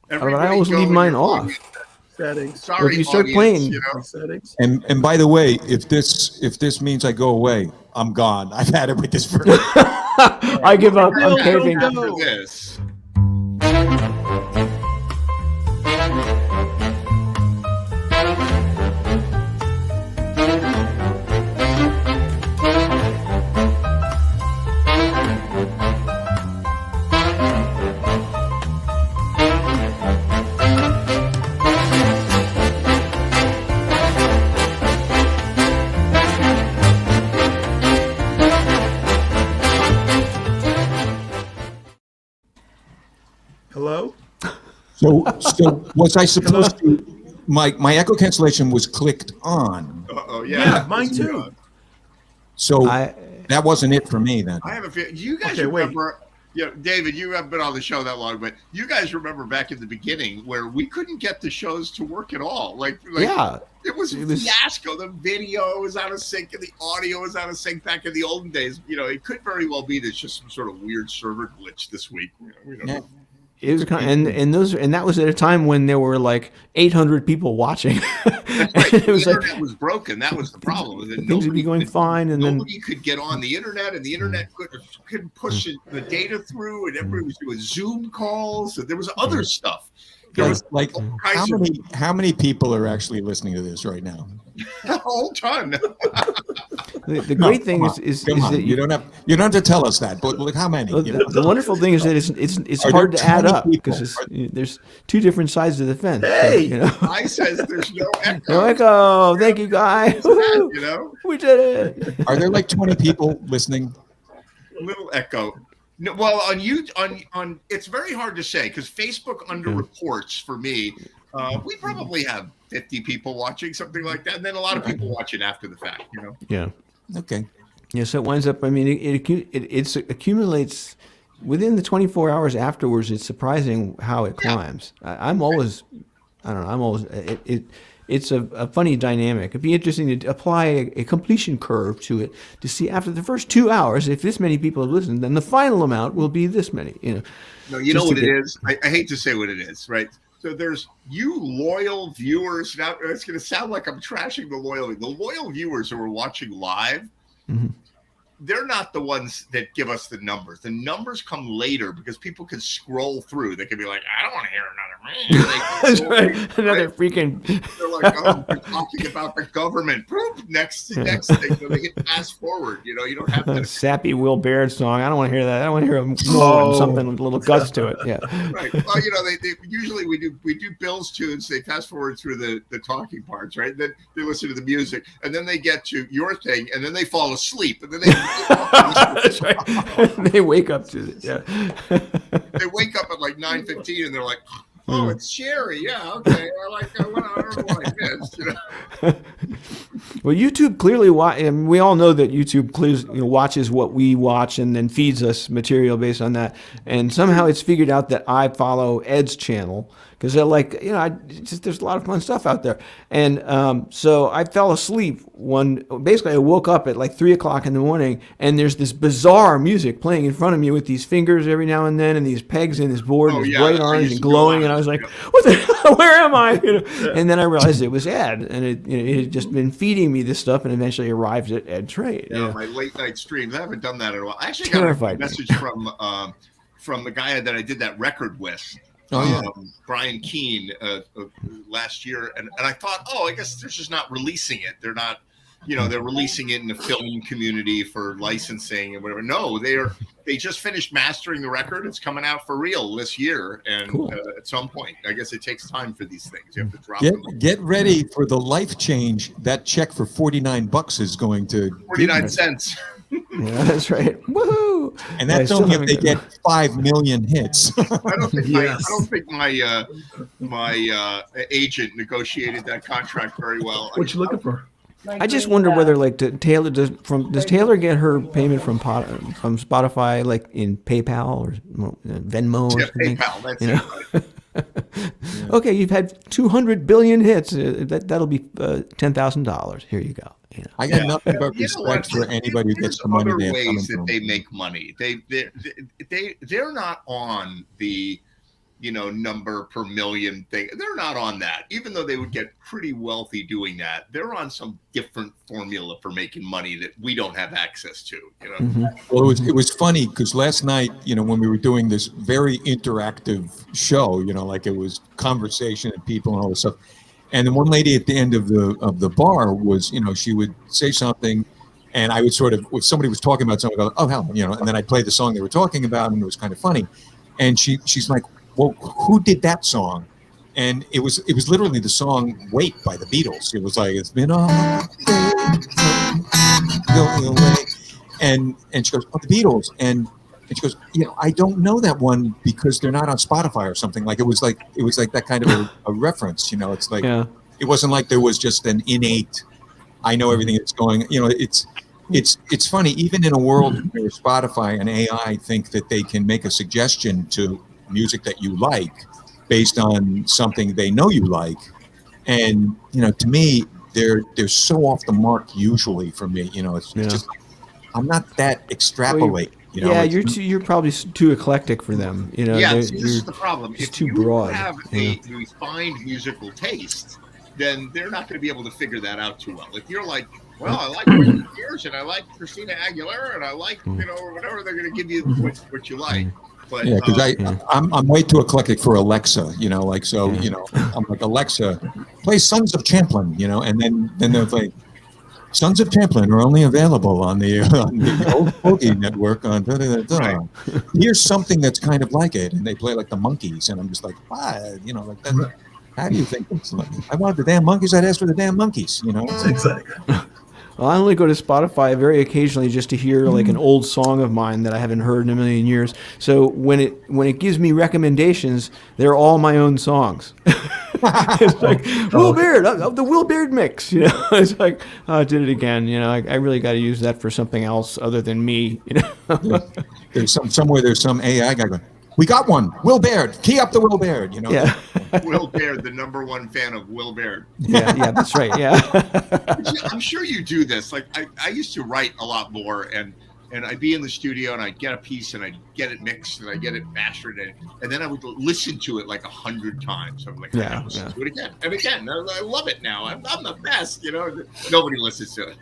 But I Everybody always go leave in mine your audio off. Settings. Sorry, Well, if you start audience, playing- you know. Settings. And by the way, if this means I go away, I'm gone. I've had it with this version. I give up. I'm Bill, caving. don't After go. this. Hello? So was I supposed to? My echo cancellation was clicked on. Uh-oh, Yeah, mine too. So I- that wasn't it for me then. I have a feeling. You guys Okay, wait. remember? Yeah, David, you haven't been on the show that long, but you guys remember back in the beginning where we couldn't get the shows to work at all. Like Yeah. it was a It was- fiasco. The video was out of sync and the audio was out of sync back in the olden days. You know, it could very well be there's just some sort of weird server glitch this week. We don't Yeah. know. It was kind of, and that was at a time when there were like 800 people watching. That's right. It was the like internet was broken. That was the problem. That things would be going fine, and then nobody could get on the internet, and the internet couldn't push the data through, and everybody was doing Zoom calls, and there was other stuff. There was Like all how kinds of how many people are actually listening to this right now? a whole ton. the great thing is Come on. that You don't have to tell us that, but look how many. well, You know? the wonderful thing is that it's Are hard there to add 20 up people? because there's two different sides of the fence. Hey! You know? I says there's no echo. No echo. Thank you, guys. Woo-hoo. You know, We did it. Are there like 20 people listening? a little echo. No, well, on you on it's very hard to say because Facebook underreports for me. We probably have 50 people watching, something like that, and then a lot of people watch it after the fact. You know. Yeah. Okay. Yeah. So it winds up. I mean, it accumulates within the 24 hours afterwards. It's surprising how it climbs. I'm always, I don't know. I'm always It's a funny dynamic. It'd be interesting to apply a completion curve to it to see after the first 2 hours if this many people have listened, then the final amount will be this many. You know. No, you know Just to what it get- is? I hate to say what it is, right? So there's you loyal viewers. Now it's going to sound like I'm trashing the loyal. The loyal viewers who are watching live, they're not the ones that give us the numbers. The numbers come later because people can scroll through. They can be like, I don't want to hear another man. That's right. Another freaking. They're like, oh, they're talking about the government. Boop, next thing. So they hit fast forward. You know, you don't have to. Sappy Will Baird song. I don't want to hear that. I want to hear more and something with a little guts to it. Yeah. Right. Well, you know, they usually we do Bill's tunes. They fast forward through the talking parts, right? Then they listen to the music, and then they get to your thing, and then they fall asleep, and then they That's right. They wake up to it. Yeah. they wake up at like 9:15, and they're like, "Oh, it's Sherry. Yeah, okay. I don't know what I missed." You know. Well, YouTube clearly, and we all know that YouTube watches what we watch and then feeds us material based on that. And somehow it's figured out that I follow Ed's channel because they're like, there's a lot of fun stuff out there. And so I fell asleep basically I woke up at like 3 o'clock in the morning and there's this bizarre music playing in front of me with these fingers every now and then and these pegs in this board, and it's bright I orange used and to do a glowing. lot And I was of like, that, what the hell, where am I? And then I realized it was Ed, and it had just been feeding me this stuff, and eventually arrived at Ed Trade. Yeah, my late night streams. I haven't done that in a while. I actually got Terrified a me. message from the guy that I did that record with. Oh, yeah. Brian Keene last year, and I thought, I guess they're just not releasing it. They're not, they're releasing it in the film community for licensing and whatever. No, they just finished mastering the record. It's coming out for real this year, and Cool. At some point, I guess it takes time for these things. You have to drop them. Get ready for the life change. That check for $49 is going to 49 cents. Yeah, that's right. Woohoo! and that's I still only if they haven't get 5 million hits. I don't think Yes. my agent negotiated that contract very well. What you looking for? I just wonder whether Taylor does Taylor get her payment from Spotify like in PayPal or Venmo or Yeah, something? PayPal. That's You it. know? Right? Okay, you've had 200 billion hits. That'll be $10,000. Here you go. You know. I got nothing but You know what? respect for anybody who There's gets the money other they have coming ways to that them. they make money. They're not on the number per million thing. They're not on that, even though they would get pretty wealthy doing that. They're on some different formula for making money that we don't have access to. Well, it was funny because last night, when we were doing this very interactive show, like it was conversation and people and all this stuff. And then one lady at the end of the bar was, she would say something, and I would sort of, if somebody was talking about something, I'd go, oh hell, and then I'd play the song they were talking about, and it was kind of funny. And she's like, well, who did that song? And it was literally the song "Wait" by the Beatles. It was like, it's been all going away, and she goes, oh, the Beatles, and she goes, I don't know that one because they're not on Spotify or something. Like it was like that kind of a reference. It's like It wasn't like there was just an innate, I know everything that's going. It's funny, even in a world where Spotify and AI think that they can make a suggestion to music that you like based on something they know you like, and to me they're so off the mark usually for me. It's just, I'm not that extrapolate. You're probably too eclectic for them. This is the problem. It's if too you broad. have a refined musical taste, then they're not going to be able to figure that out too well. If you're like, well, I like Britney Spears and I like Christina Aguilera and I like whatever, they're going to give you what you like. But because I'm way too eclectic for Alexa. I'm like, Alexa, play Sons of Champlin. And then they'll play Sons of Champlin are only available on the old Boogie network on Right. Here's something that's kind of like it, and they play like the Monkees, and I'm just like, why? Like that. How do you think it's like? I wanted the damn Monkees. I'd ask for the damn Monkees. Exactly. Well, I only go to Spotify very occasionally just to hear like an old song of mine that I haven't heard in a million years. So when it gives me recommendations, they're all my own songs. It's like Will Beard, the Will Beard mix. It's like, oh, I did it again. I really got to use that for something else other than me. There's somewhere there's some AI guy going, we got one. Will Baird. Key up the Will Baird. Yeah. Will Baird, the #1 fan of Will Baird. Yeah, that's right. Yeah. I'm sure you do this. Like I used to write a lot more, and I'd be in the studio and I'd get a piece and I'd get it mixed and I'd get it mastered, and then I would listen to it like 100 times. I'm like, I gotta listen to it again and again. I love it now. I'm the best. Nobody listens to it.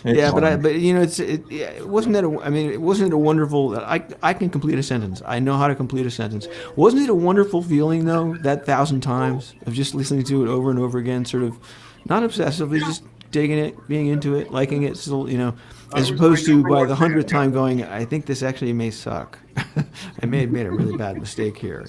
But it wasn't that. Wasn't it a wonderful? I can complete a sentence. I know how to complete a sentence. Wasn't it a wonderful feeling though? That 1,000 times of just listening to it over and over again, sort of not obsessively, just digging it, being into it, liking it. Still, as opposed to by the 100th time going, I think this actually may suck. I may have made a really bad mistake here.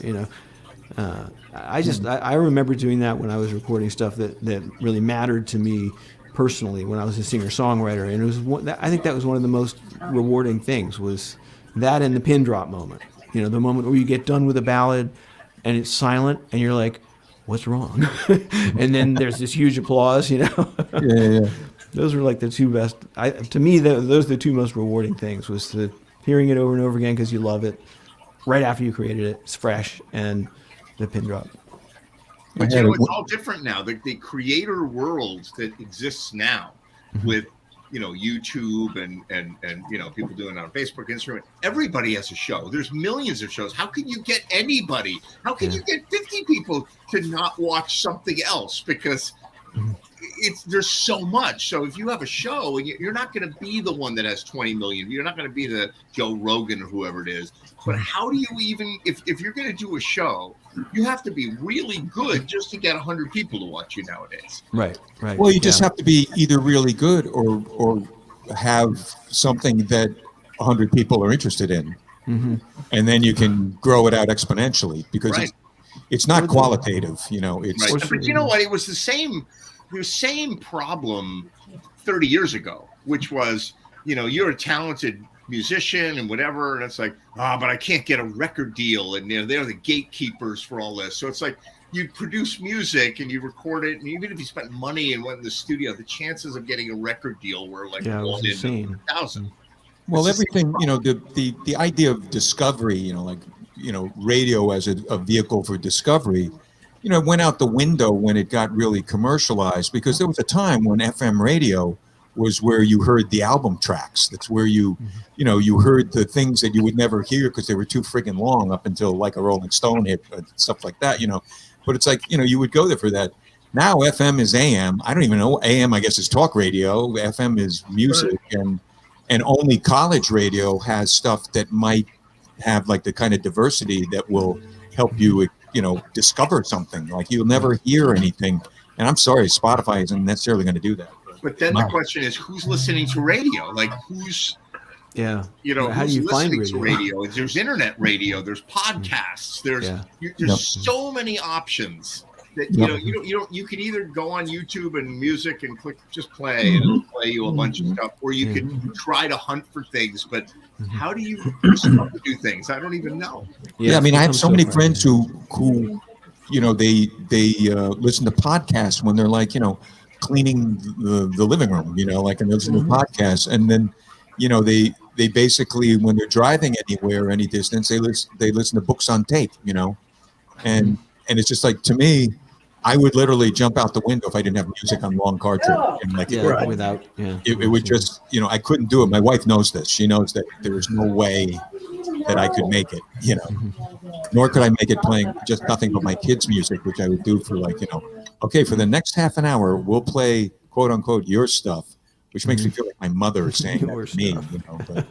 I remember doing that when I was recording stuff that really mattered to me personally when I was a singer-songwriter, and it was I think that was one of the most rewarding things, was that and the pin drop moment. The moment where you get done with a ballad and it's silent and you're like, what's wrong? And then there's this huge applause. Yeah. Those were like the two best. To me, those are the two most rewarding things, was hearing it over and over again because you love it right after you created it. It's fresh, and the pin drop. But it's all different now. The creator world that exists now with YouTube and people doing it on Facebook, Instagram. Everybody has a show. There's millions of shows. How can you get anybody? How can you get 50 people to not watch something else? Because there's so much. So if you have a show and you're not going to be the one that has 20 million, you're not going to be the Joe Rogan or whoever it is. But how do you even, if you're going to do a show, you have to be really good just to get 100 people to watch you nowadays. Right. Well, you just have to be either really good or have something that 100 people are interested in. Mm-hmm. And then you can grow it out exponentially, because it's not qualitative, it's right. But you know what? It was the same problem 30 years ago, which was, you're a talented musician and whatever, and it's like, but I can't get a record deal, and they're the gatekeepers for all this. So it's like, you produce music and you record it, and even if you spent money and went in the studio, the chances of getting a record deal were like 1 in 1,000. Well, everything, the idea of discovery, like radio as a vehicle for discovery, it went out the window when it got really commercialized, because there was a time when FM radio was where you heard the album tracks. That's where you heard the things that you would never hear because they were too friggin' long up until like a Rolling Stone hit, stuff like that, But it's like, you would go there for that. Now FM is AM. I don't even know. AM, I guess, is talk radio. FM is music, and only college radio has stuff that might have like the kind of diversity that will help you, discover something. Like you'll never hear anything. And I'm sorry, Spotify isn't necessarily going to do that. But then the question is, who's listening to radio? Like who's, how who's do you find listening to radio? There's internet radio. There's podcasts. There's so many options that you can either go on YouTube and music and click just play and it'll play you a bunch of stuff, or you can try to hunt for things. But how do you do things? I don't even know. I mean, I have so many friends who they listen to podcasts when they're like cleaning the living room, like, and listen to podcasts, and then they basically, when they're driving anywhere, any distance, they listen to books on tape, and it's just like, to me, I would literally jump out the window if I didn't have music on long car trip. And it would just, I couldn't do it. My wife knows this. She knows that there was no way that I could make it, nor could I make it playing just nothing but my kids' music, which I would do for like, okay, for the next half an hour, we'll play quote unquote your stuff, which makes me feel like my mother is saying that to me, but,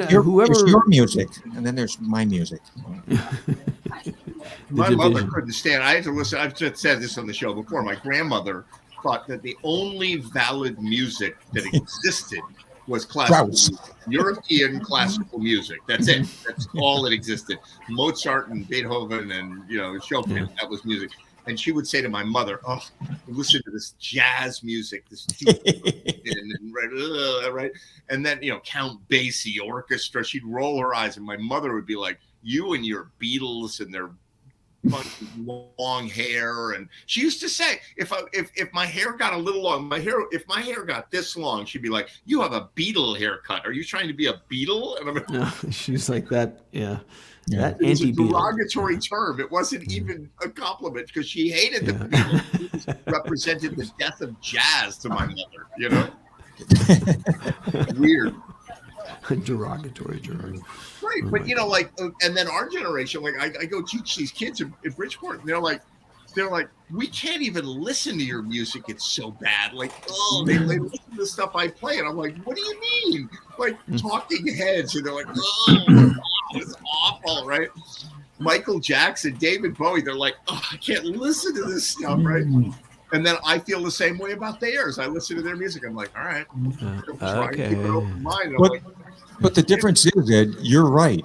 there's your music, and then there's my music. My mother couldn't stand. I had to listen. I've just said this on the show before. My grandmother thought that the only valid music that existed was classical music, European classical music. That's it. That's all that existed. Mozart and Beethoven and Chopin. That was music. And she would say to my mother, "Oh, listen to this jazz music, this right." And then Count Basie orchestra. She'd roll her eyes, and my mother would be like, "You and your Beatles and their bunch of long hair." And she used to say, if my hair got a little long, if my hair got this long, she'd be like, "You have a Beatle haircut. Are you trying to be a Beatle?" And I'm like, she's like that. Yeah. That it was a derogatory term. It wasn't even a compliment, because she hated the Beatles. It represented the death of jazz to my mother. Weird. Derogatory. Right, but and then our generation, like I go teach these kids in Bridgeport, and they're like, we can't even listen to your music. It's so bad. Like, they listen to the stuff I play, and I'm like, what do you mean? Like Talking Heads, and they're like, it's awful, right? Michael Jackson, David Bowie, they're like, I can't listen to this stuff, right? And then I feel the same way about theirs. I listen to their music. I'm like, all right, try to keep an open mind. But the difference is, Ed, you're right.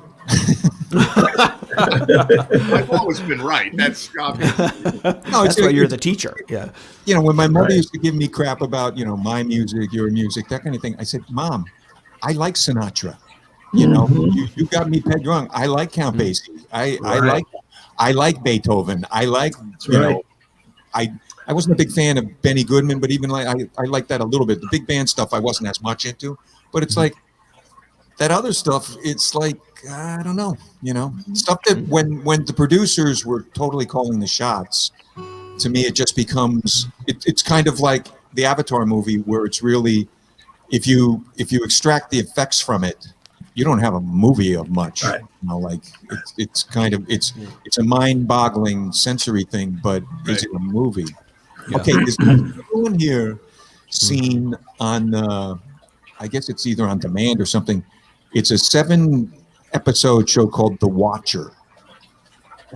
I've always been right. That's obvious. No, that's why you're the teacher. Yeah. When my mother used to give me crap about, my music, your music, that kind of thing, I said, Mom, I like Sinatra. You got me pegged wrong. I like Count Basie. I like Beethoven. I like, I wasn't a big fan of Benny Goodman, but even I like that a little bit. The big band stuff I wasn't as much into, but it's like that other stuff. It's like, I don't know, stuff that when the producers were totally calling the shots, to me, it just becomes, it's kind of like the Avatar movie, where it's really, if you extract the effects from it, you don't have a movie of much. Right. Like it's kind of, it's a mind-boggling sensory thing, but is it a movie? Yeah. Okay, is everyone here seen on, I guess it's either on demand or something, it's a 7-episode show called The Watcher.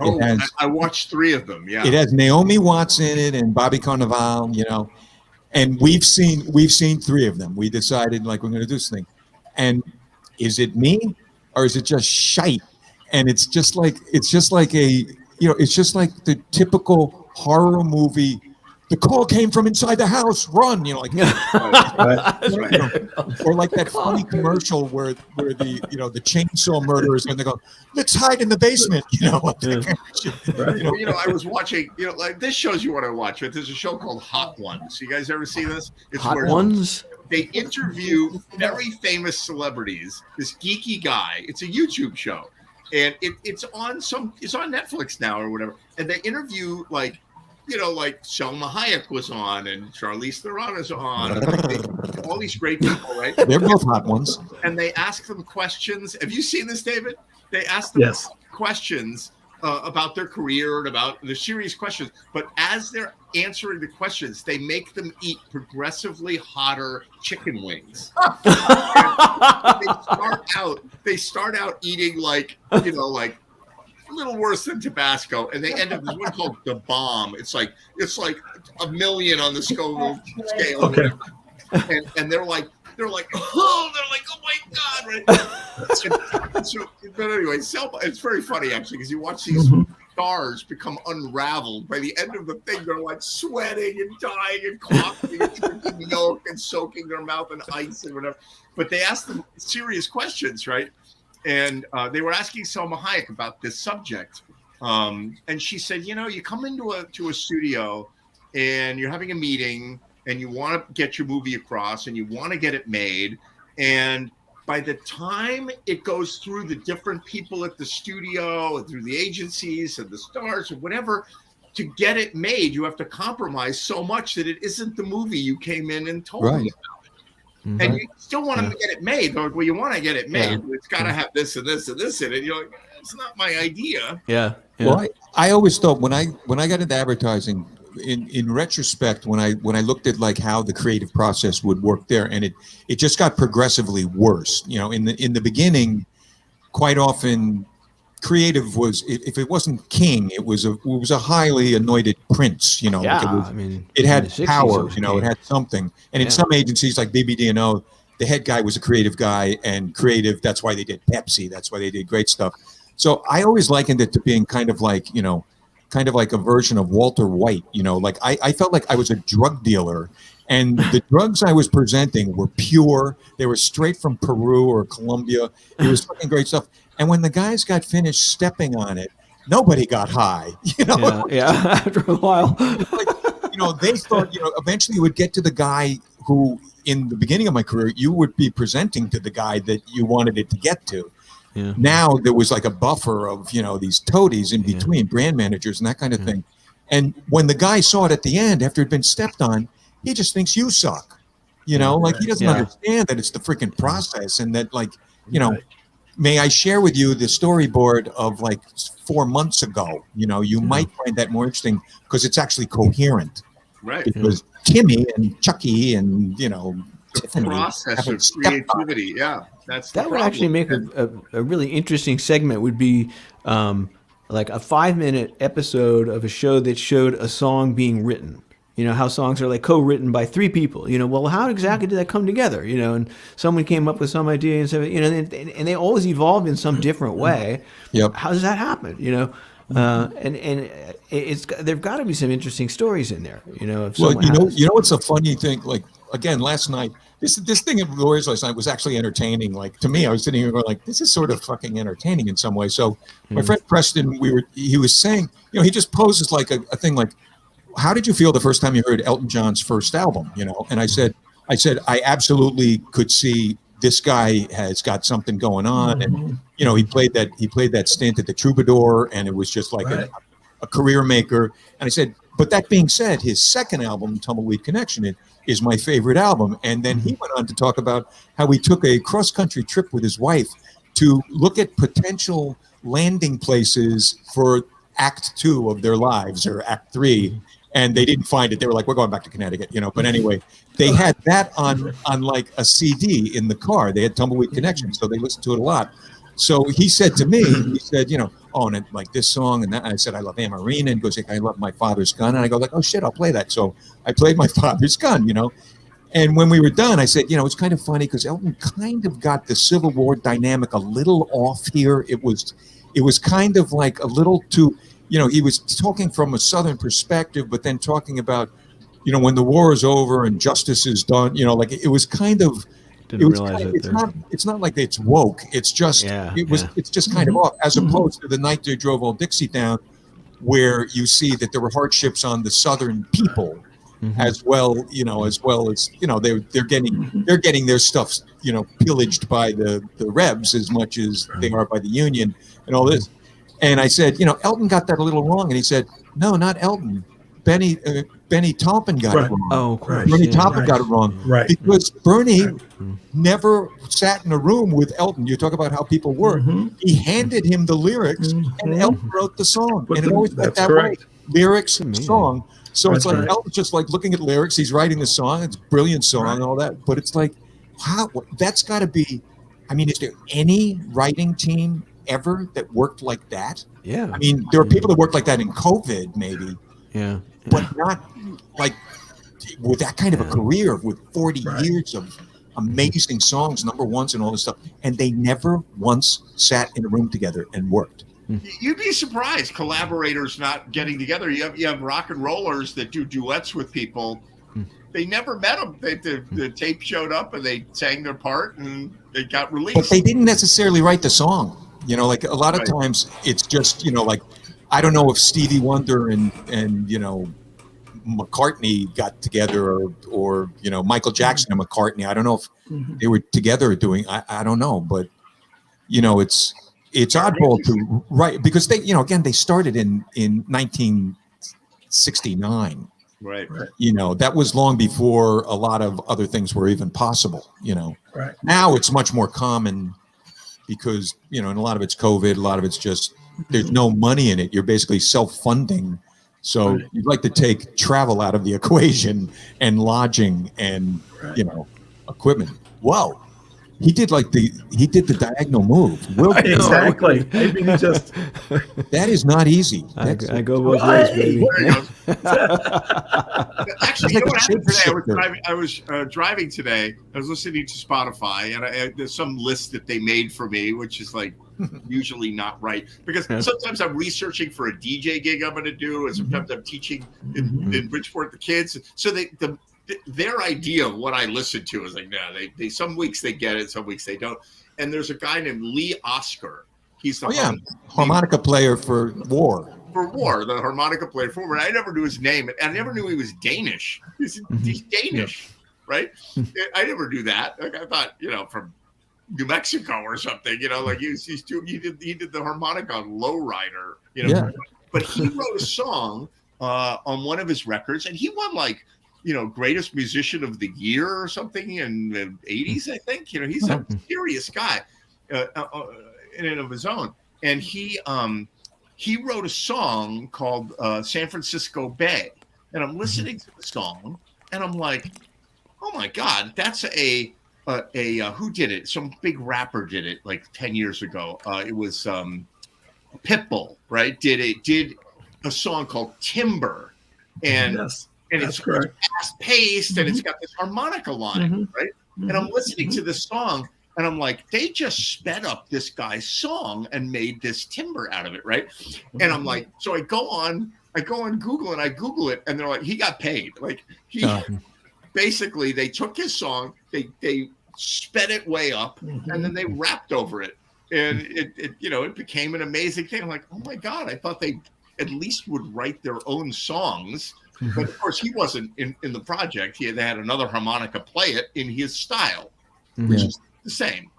Oh, I watched 3 of them. Yeah, it has Naomi Watts in it and Bobby Cannavale, and we've seen 3 of them. We decided, like, we're going to do this thing, and is it me or is it just shite? And it's just like a, it's just like the typical horror movie. The call came from inside the house. Run, like, or like that funny commercial where the chainsaw murderers, when they go, let's hide in the basement, I was watching, like, this shows you what I watch. Right? There's a show called Hot Ones. You guys ever see this? It's Hot Ones? they interview very famous celebrities. This geeky guy. It's a YouTube show, and it's on Netflix now or whatever. And they interview like Selma Hayek was on, and Charlize Theron is on, and all these great people, right? They're both hot ones. And they ask them questions. Have you seen this, David? They ask them questions about their career and about the serious questions. But as they're answering the questions, they make them eat progressively hotter chicken wings. They start out eating like a little worse than Tabasco, and they end up with one called the bomb. It's like 1 million on the Scoville scale. Okay. And they're like, oh my God, right? But anyway, it's very funny actually, because you watch these stars become unraveled. By the end of the thing, they're like sweating and dying and coughing and drinking milk and soaking their mouth in ice and whatever. But they ask them serious questions, right? And they were asking Selma Hayek about this subject. And she said, you come into a studio and you're having a meeting and you want to get your movie across and you want to get it made. And by the time it goes through the different people at the studio and through the agencies and the stars or whatever, to get it made, you have to compromise so much that it isn't the movie you came in and told me about. Mm-hmm. And you still want to get it made. They're like, well, you want to get it made, but it's got to have this and this and this in it. You're like, it's not my idea. Yeah. Well, I always thought when I got into advertising, in retrospect, when I looked at like how the creative process would work there, and it just got progressively worse. In the beginning, quite often, creative was, if it wasn't king, it was a highly anointed prince. It had power. It had something. And in some agencies like BBD&O, the head guy was a creative guy, and creative. That's why they did Pepsi. That's why they did great stuff. So I always likened it to being kind of like a version of Walter White. Like I felt like I was a drug dealer, and the drugs I was presenting were pure. They were straight from Peru or Colombia. It was fucking great stuff. And when the guys got finished stepping on it, nobody got high. After a while, they thought eventually it would get to the guy who, in the beginning of my career, you would be presenting to the guy that you wanted it to get to. Yeah. Now there was like a buffer of these toadies in between, brand managers and that kind of thing. And when the guy saw it at the end after it had been stepped on, he just thinks you suck. He doesn't understand that it's the freaking process, and that may I share with you the storyboard of like 4 months ago? You might find that more interesting because it's actually coherent. Right. Because Timmy and Chucky and Tiffany process of creativity. Yeah. That would actually make a really interesting segment. Would be like a 5-minute episode of a show that showed a song being written. How songs are like co-written by 3 people. Well, how exactly did that come together? And someone came up with some idea and said, and they always evolve in some different way. Yep. How does that happen? And there've got to be some interesting stories in there. What's a funny thing? Like again, last night. This thing at Lawyers last night was actually entertaining. Like to me, I was sitting here going like, this is sort of fucking entertaining in some way. So my friend Preston, he was saying, he just poses like a thing like, how did you feel the first time you heard Elton John's first album? And I said, I absolutely could see this guy has got something going on. And, he played that stint at the Troubadour, and it was just like a career maker. And I said, but that being said, his second album, Tumbleweed Connection, is my favorite album. And then he went on to talk about how he took a cross-country trip with his wife to look at potential landing places for Act 2 of their lives, or Act 3. And they didn't find it. They were like, we're going back to Connecticut, But anyway, they had that on like a CD in the car. They had Tumbleweed Connection, so they listened to it a lot. So he said to me, and like this song and that. And I said, I love Amarina. And he goes, I love My Father's Gun. And I go like, oh shit, I'll play that. So I played My Father's Gun, And when we were done, I said, it's kind of funny because Elton kind of got the Civil War dynamic a little off here. It was kind of like a little too, he was talking from a Southern perspective, but then talking about, when the war is over and justice is done, like it was kind of, it's not like it's woke. It's just, it's just kind of off, as opposed to The Night They Drove Old Dixie Down, where you see that there were hardships on the Southern people, as well, as well as, they're getting their stuff, pillaged by the Rebs as much as they are by the Union and all this. And I said, Elton got that a little wrong. And he said, no, not Elton. Benny Taupin got it wrong. Oh, of course. Bernie Yeah. Taupin got it wrong. Right. Because Bernie never sat in a room with Elton. You talk about how people work. He handed him the lyrics, and Elton wrote the song. And it always went that way. Lyrics, song. So it's like Elton's just like looking at lyrics. He's writing the song. It's a brilliant song and all that. But it's like, wow, that's got to be. I mean, is there any writing team ever that worked like that? Yeah. I mean, there are people that worked like that in COVID, maybe. Yeah. But not like with that kind of a career with 40 years of amazing songs, number ones and all this stuff. And they never once sat in a room together and worked. You'd be surprised, collaborators not getting together. You have rock and rollers that do duets with people. They never met them. The tape showed up and they sang their part and they got released. But they didn't necessarily write the song. Like a lot of times it's just, like, I don't know if Stevie Wonder and McCartney got together or Michael Jackson and McCartney. I don't know if they were together doing, I don't know, but it's oddball to write because they, again, they started in 1969. Right. That was long before a lot of other things were even possible, Right. Now it's much more common because, and a lot of it's COVID, a lot of it's just, there's no money in it. You're basically self-funding. So you'd like to take travel out of the equation and lodging and, equipment. Whoa. He did the diagonal move. Exactly. Maybe he just. That is not easy. I go both ways, baby. Actually, you know what happened today? I was driving today. I was listening to Spotify, and there's some list that they made for me, which is like usually not right because sometimes I'm researching for a DJ gig I'm going to do, and sometimes I'm teaching in Bridgeport the kids. So their idea of what I listen to is like, no, they some weeks they get it, some weeks they don't. And there's a guy named Lee Oscar. He's the harmonica player for War. The harmonica player for War. I never knew his name, and I never knew he was Danish. He's Danish, right? I never knew that. Like I thought, from New Mexico or something. Like he did the harmonica on Lowrider. But he wrote a song on one of his records, and he won like. Greatest musician of the year or something in the 80s, I think. He's a serious guy in and of his own. And he wrote a song called San Francisco Bay. And I'm listening to the song and I'm like, oh my God, that's a who did it? Some big rapper did it like 10 years ago. It was Pitbull, right? Did a song called Timber. And and it's fast paced and it's got this harmonica line, right? And I'm listening to this song and I'm like, they just sped up this guy's song and made this Timber out of it, right? And I'm like, so I go on Google and I Google it and they're like, he got paid. Like basically they took his song, they sped it way up and then they rapped over it. And it became an amazing thing. I'm like, oh my God, I thought they at least would write their own songs. But of course, he wasn't in the project. They had another harmonica play it in his style, which is the same.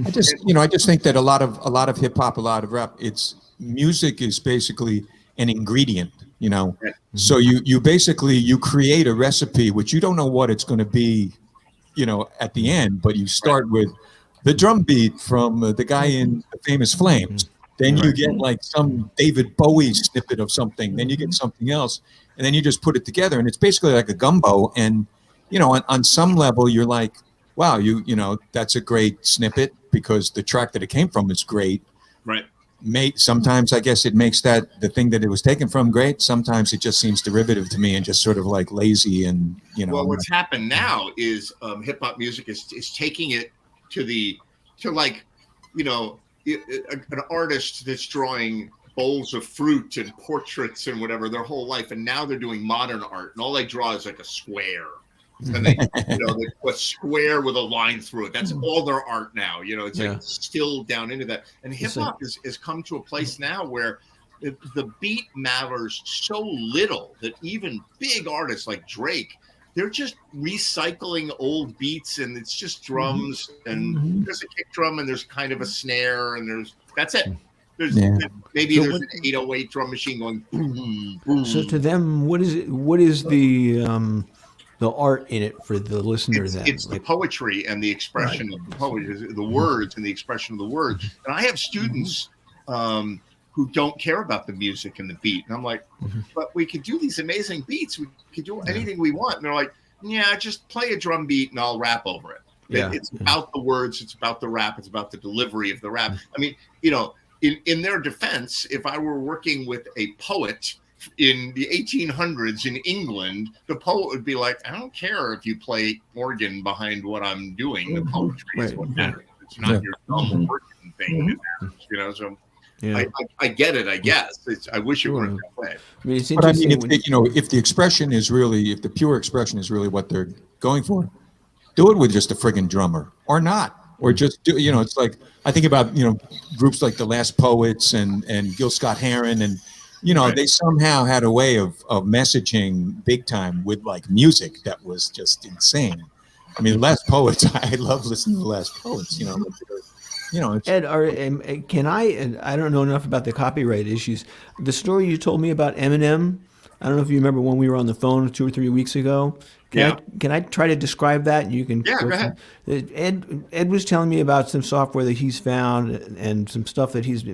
I just think that a lot of hip hop, a lot of rap, it's music is basically an ingredient. So you basically create a recipe which you don't know what it's going to be, at the end. But you start with the drum beat from the guy in the Famous Flames. Then you get like some David Bowie snippet of something. Then you get something else. And then you just put it together. And it's basically like a gumbo. And, on some level, you're like, wow, that's a great snippet because the track that it came from is great. Right. Sometimes I guess it makes the thing that it was taken from great. Sometimes it just seems derivative to me and just sort of like lazy and, Well, what's happened now is hip hop music is taking it to an artist that's drawing bowls of fruit and portraits and whatever their whole life, and now they're doing modern art, and all they draw is like a square, and they a square with a line through it. That's all their art now. It's like still down into that. And hip hop has come to a place now where the beat matters so little that even big artists like Drake, they're just recycling old beats, and it's just drums, and there's a kick drum, and there's kind of a snare, and that's it. There's maybe there's an 808 drum machine going boom, boom. So to them, what is it? What is the art in it for the listener? It's the poetry and the expression of the poetry, the words and the expression of the words. And I have students who don't care about the music and the beat, and I'm like, but we could do these amazing beats. We could do anything we want. And they're like, yeah, just play a drum beat and I'll rap over it. It's about the words. It's about the rap. It's about the delivery of the rap. I mean, in their defense, if I were working with a poet in the 1800s in England, the poet would be like, I don't care if you play organ behind what I'm doing. The poetry is what matters. It's not your dumb organ thing that matters, So I get it, I guess. I wish it weren't that way. I mean, it's But I mean, interesting. if the expression is really, if the pure expression is really what they're going for, do it with just a friggin' drummer, or not. Or just do, it's like, I think about, groups like the Last Poets and Gil Scott-Heron, and, they somehow had a way of messaging big time with like music that was just insane. I mean, Last Poets, I love listening to the Last Poets, it's, Ed, can I don't know enough about the copyright issues. The story you told me about Eminem, I don't know if you remember when we were on the phone 2 or 3 weeks ago. Can I try to describe that? And you can go ahead. Ed was telling me about some software that he's found and some stuff that he's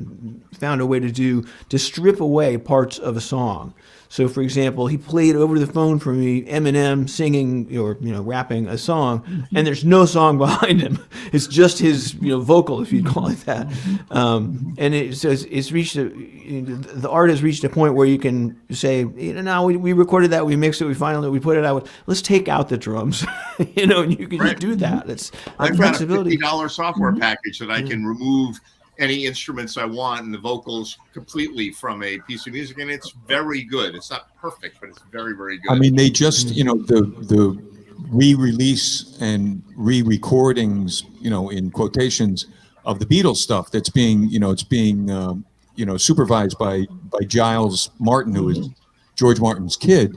found a way to do to strip away parts of a song. So, for example, he played over the phone for me Eminem singing or rapping a song, and there's no song behind him. It's just his vocal, if you'd call it that. And it's reached the art has reached a point where you can say, now we recorded that, we mixed it, we finally we put it out. Let's take out the drums, and you can just do that. It's I've got a $50 software Mm-hmm. package that I can remove any instruments I want and the vocals completely from a piece of music, and it's very good. It's not perfect, but it's very, very good. I mean, they just, the re-release and re-recordings, in quotations, of the Beatles stuff that's being, it's being, supervised by Giles Martin, who is George Martin's kid.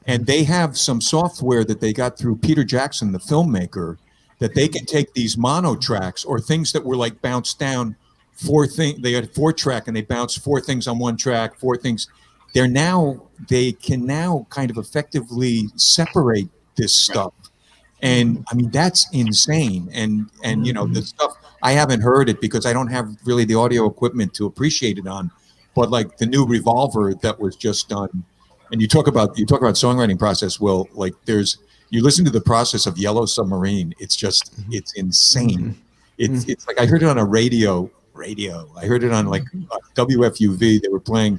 And they have some software that they got through Peter Jackson, the filmmaker, that they can take these mono tracks or things that were like bounced down they had 4-track and they bounced 4 things on 1 track, 4 things. They can now kind of effectively separate this stuff. And I mean, that's insane. And the stuff, I haven't heard it because I don't have really the audio equipment to appreciate it on, but like the new Revolver that was just done. And you talk about songwriting process. Well, like you listen to the process of Yellow Submarine. It's insane. It's like I heard it on a radio. I heard it on like WFUV. They were playing.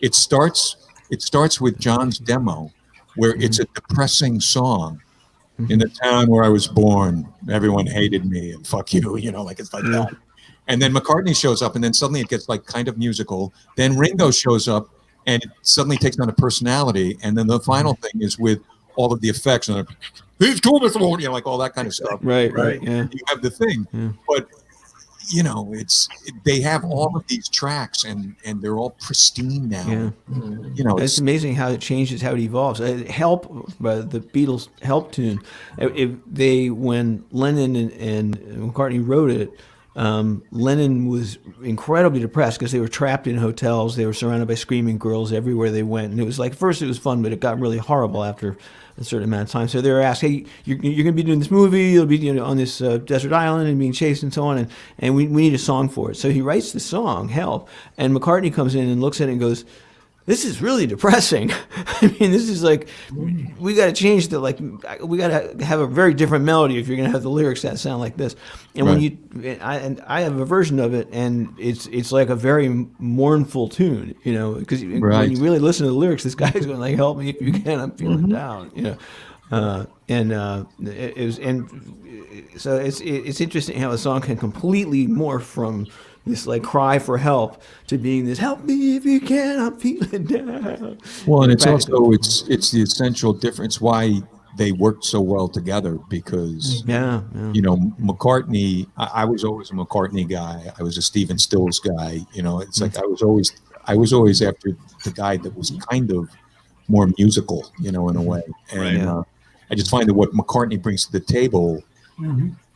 It starts with John's demo, where it's a depressing song. In the town where I was born, everyone hated me and fuck you. Like it's like that. And then McCartney shows up, and then suddenly it gets like kind of musical. Then Ringo shows up, and it suddenly takes on a personality. And then the final thing is with all of the effects and he's cool, Mr. Moon, like all that kind of stuff. Right. Yeah. You have the thing, but they have all of these tracks and they're all pristine now. It's amazing how it changes, how it evolves. Help, the Beatles' Help tune. When Lennon and McCartney wrote it, Lennon was incredibly depressed because they were trapped in hotels. They were surrounded by screaming girls everywhere they went, and it was like first it was fun, but it got really horrible after a certain amount of time. So they were asked, "Hey, you're going to be doing this movie. You'll be on this desert island and being chased and so on, and we need a song for it." So he writes the song "Help," and McCartney comes in and looks at it and goes, "This is really depressing. I mean, this is like, we got to change we got to have a very different melody if you're going to have the lyrics that sound like this." And I have a version of it, and it's like a very mournful tune, because when you really listen to the lyrics, this guy's going like, "Help me if you can, I'm feeling down," so it's interesting how a song can completely morph from this like cry for help to being this "help me if you can, I'm feeling down." Well, and it's also it's the essential difference why they worked so well together, because McCartney, I was always a McCartney guy. I was a Stephen Stills guy. It's like I was always I was always after the guy that was kind of more musical, in a way. And I just find that what McCartney brings to the table,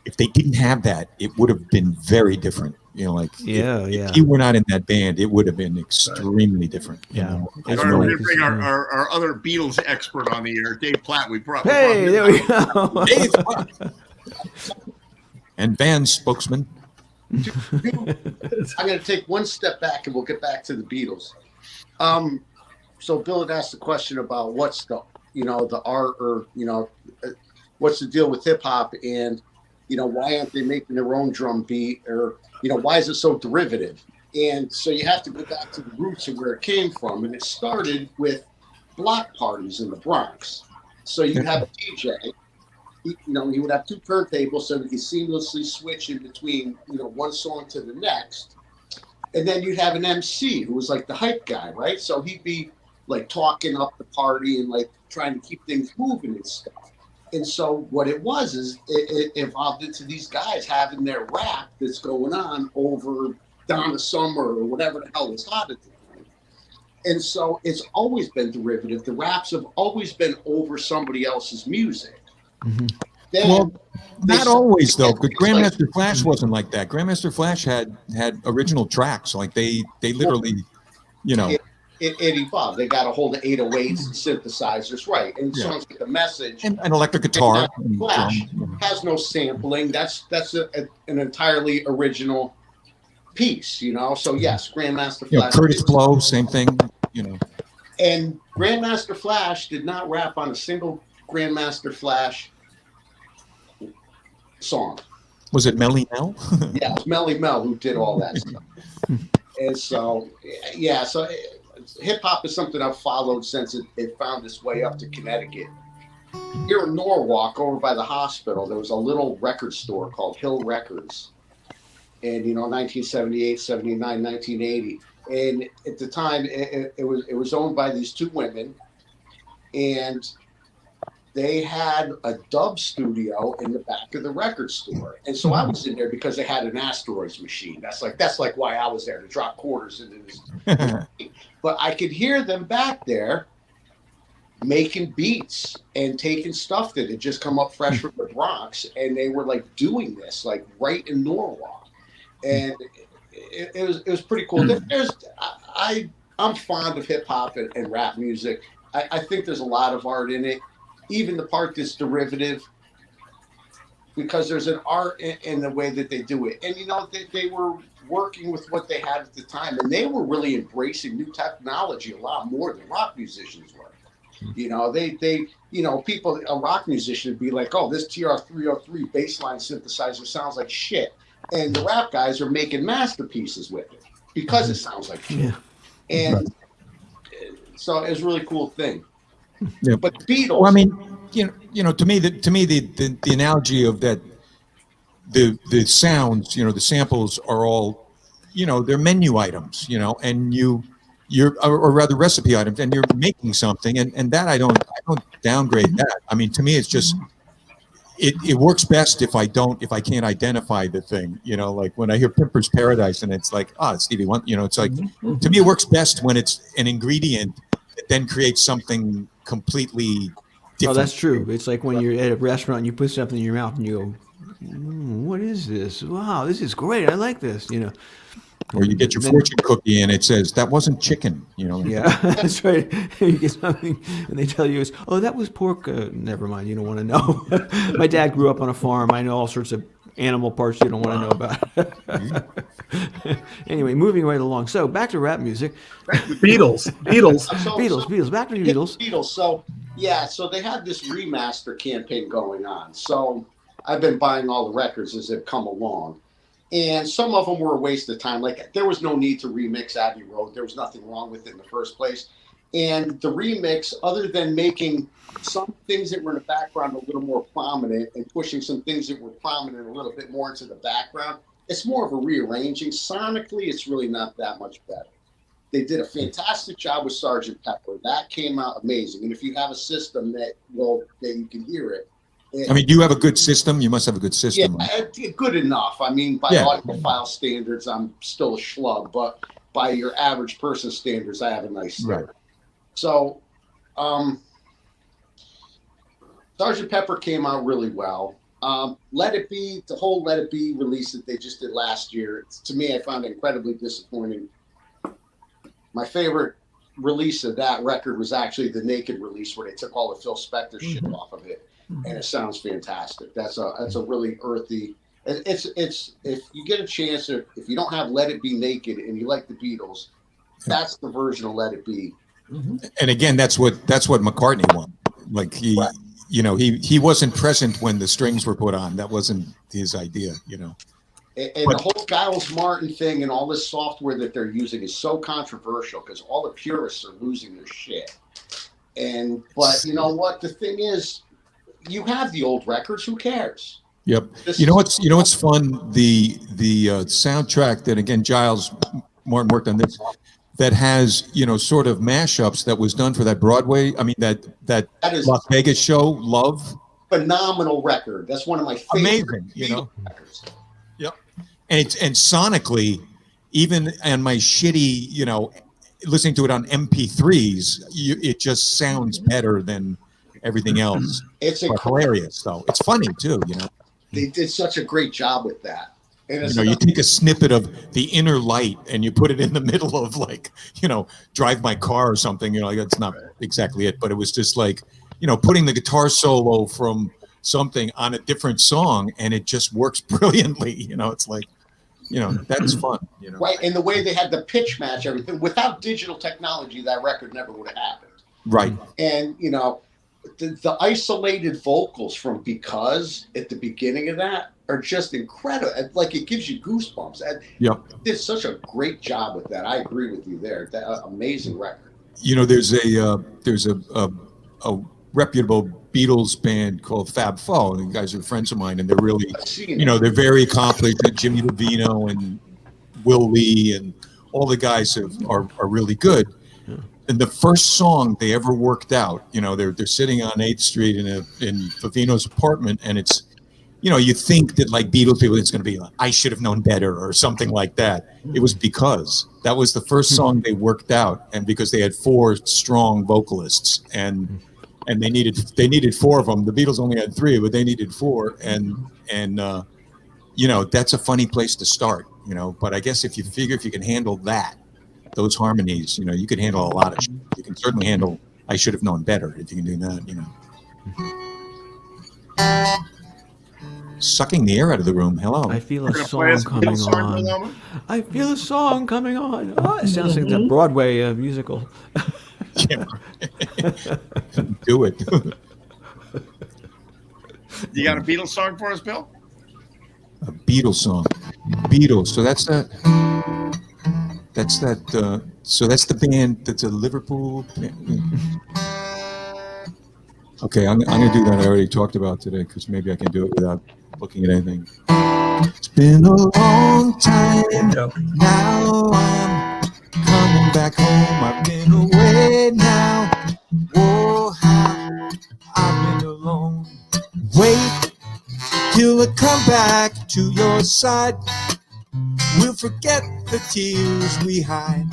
if they didn't have that, it would have been very different. If he were not in that band, it would have been extremely different. We're going to bring our other Beatles expert on the air, Dave Platt. There we go. Dave and Van's spokesman. I'm going to take one step back and we'll get back to the Beatles. So Bill had asked the question about what's the art, or what's the deal with hip hop, and why aren't they making their own drum beat, or why is it so derivative? And so you have to go back to the roots of where it came from, and it started with block parties in the Bronx. So you have a DJ. He would have two turntables so that he seamlessly switch in between, one song to the next. And then you'd have an MC who was like the hype guy, right? So he'd be like talking up the party and like trying to keep things moving and stuff. And so what it was is it evolved into these guys having their rap that's going on over Donna Summer or whatever the hell was hot at the time. And so it's always been derivative. The raps have always been over somebody else's music. Well, not always though, because Grandmaster Flash wasn't like that. Grandmaster Flash had original tracks, like they literally, It evolved. They got a hold of 808s and synthesizers, right? And songs like The Message and electric guitar. Flash has no sampling. That's an entirely original piece, So yes, Grandmaster Flash. Curtis Blow, same thing, And Grandmaster Flash did not rap on a single Grandmaster Flash song. Was it Melly Mel? Yeah, it was Melly Mel who did all that stuff. And so, hip hop is something I've followed since it found its way up to Connecticut. Here in Norwalk, over by the hospital, there was a little record store called Hill Records. And 1978, 79, 1980. And at the time, it was owned by these two women, and they had a dub studio in the back of the record store. And so I was in there because they had an Asteroids machine. That's like why I was there, to drop quarters into this. But I could hear them back there making beats and taking stuff that had just come up fresh from the Bronx. And they were like doing this like right in Norwalk. And it was pretty cool. I'm fond of hip hop and rap music. I think there's a lot of art in it. Even the part that's derivative, because there's an art in the way that they do it. And, they were working with what they had at the time, and they were really embracing new technology a lot more than rock musicians were. A rock musician would be like, oh, this TR-303 bassline synthesizer sounds like shit. And the rap guys are making masterpieces with it because it sounds like shit. Yeah. And so it's a really cool thing. Yeah. But Beatles. Well, I mean, to me, the analogy of that, the sounds, the samples are all, they're menu items, and you're, or rather recipe items, and you're making something, and that I don't downgrade that. I mean, to me, it's just, it works best if I can't identify the thing, like when I hear Pimper's Paradise and it's like, Stevie Wonder, it's like, to me, it works best when it's an ingredient that then creates something completely different. Oh, that's true. It's like when you're at a restaurant and you put something in your mouth and you go, what is this? Wow, this is great. I like this, Or you get your fortune cookie and it says, that wasn't chicken, Yeah, that's right. You get something and they tell you, that was pork. Never mind, you don't want to know. My dad grew up on a farm. I know all sorts of animal parts you don't want to know about. Anyway, moving right along. So back to rap music. Beatles. Beatles. Back to the Beatles. So they had this remaster campaign going on. So I've been buying all the records as they've come along. And some of them were a waste of time. Like, there was no need to remix Abbey Road. There was nothing wrong with it in the first place. And the remix, other than making some things that were in the background a little more prominent and pushing some things that were prominent a little bit more into the background, it's more of a rearranging. Sonically, it's really not that much better. They did a fantastic job with Sgt. Pepper. That came out amazing. And if you have a system that you can hear it. I mean, do you have a good system? You must have a good system. Yeah, good enough. I mean, by audiophile standards, I'm still a schlub, but by your average person standards, I have a nice stick. Right. So, Sgt. Pepper came out really well. Let It Be, the whole Let It Be release that they just did last year, to me, I found it incredibly disappointing. My favorite release of that record was actually the Naked release, where they took all the Phil Spector shit off of it, and it sounds fantastic. That's a really earthy. It's if you get a chance, or if you don't have Let It Be Naked and you like the Beatles, that's the version of Let It Be. And again, that's what McCartney wanted. Like he wasn't present when the strings were put on. That wasn't his idea, And the whole Giles Martin thing and all this software that they're using is so controversial because all the purists are losing their shit. But you know what? The thing is, you have the old records. Who cares? Yep. You know what's fun? The soundtrack that, again, Giles Martin worked on this, that has sort of mashups that was done for that Broadway. I mean that is Las Vegas show, Love. Phenomenal record. That's one of my favorite records. Yep. And sonically, even on my shitty, listening to it on MP3s, it just sounds better than everything else. It's hilarious, though. It's funny too, They did such a great job with that. And you take a snippet of The Inner Light and you put it in the middle of Drive My Car or something. That's not exactly it, but it was just like, putting the guitar solo from something on a different song, and it just works brilliantly. It's like, that's fun. Right, and the way they had the pitch match everything. Without digital technology, that record never would have happened. Right. And the isolated vocals from Because at the beginning of that are just incredible. Like, it gives you goosebumps. And yep. Did such a great job with that. I agree with you there. That amazing record. There's a reputable Beatles band called Fab Four, and the guys are friends of mine, and they're really, they're very accomplished. Jimmy Davino and Will Lee and all the guys are really good. And the first song they ever worked out, they're sitting on 8th Street in Favino's apartment, and it's, you think that like Beatles people, it's going to be like, I Should Have Known Better or something like that. It was Because. That was the first song they worked out, and because they had 4 strong vocalists, and they needed 4 of them. The Beatles only had 3, but they needed 4, and that's a funny place to start. But I guess if you can handle those harmonies, you can handle a lot of shit. You can certainly handle I Should Have Known Better if you can do that. Sucking the air out of the room. Hello. I feel a song coming on. I feel a song coming on. Oh, it sounds like that Broadway musical. Yeah. Do it. You got a Beatles song for us, Bill? A Beatles song. Beatles. So that's that. So that's the band. That's a Liverpool band. Okay, I'm going to do that. I already talked about today because maybe I can do it without looking at anything. It's been a long time. Now I'm coming back home. I've been away now. Oh, how I've been alone. Wait till I come back to your side. We'll forget the tears we hide.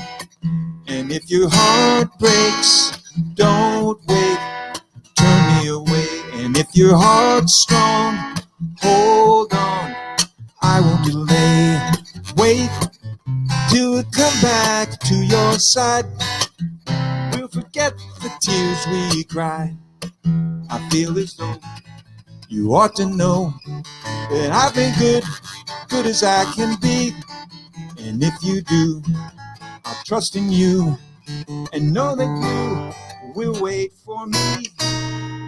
And if your heart breaks, don't wait. Turn me away. And if your heart's strong, hold on. I won't delay. Wait till I come back to your side. We'll forget the tears we cried. I feel as though you ought to know that I've been good as I can be. And if you do, I'll trust in you and know that you will wait for me.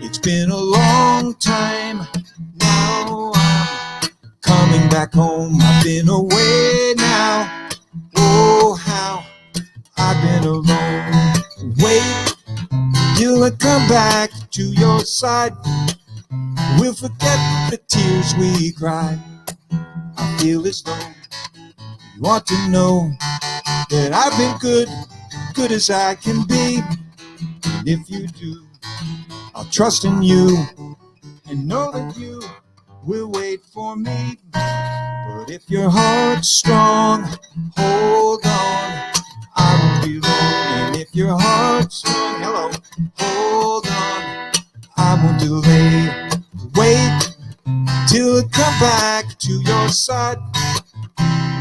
It's been a long time. Now I'm coming back home. I've been away now. Oh, how I've been alone. Wait till I come back to your side. We'll forget the tears we cried. I feel as though you ought to know that I've been good as I can be. And if you do, I'll trust in you and know that you will wait for me. But if your heart's strong, hold on. be long. And if your heart's strong, hello, hold on. I won't delay. Wait till I come back to your side.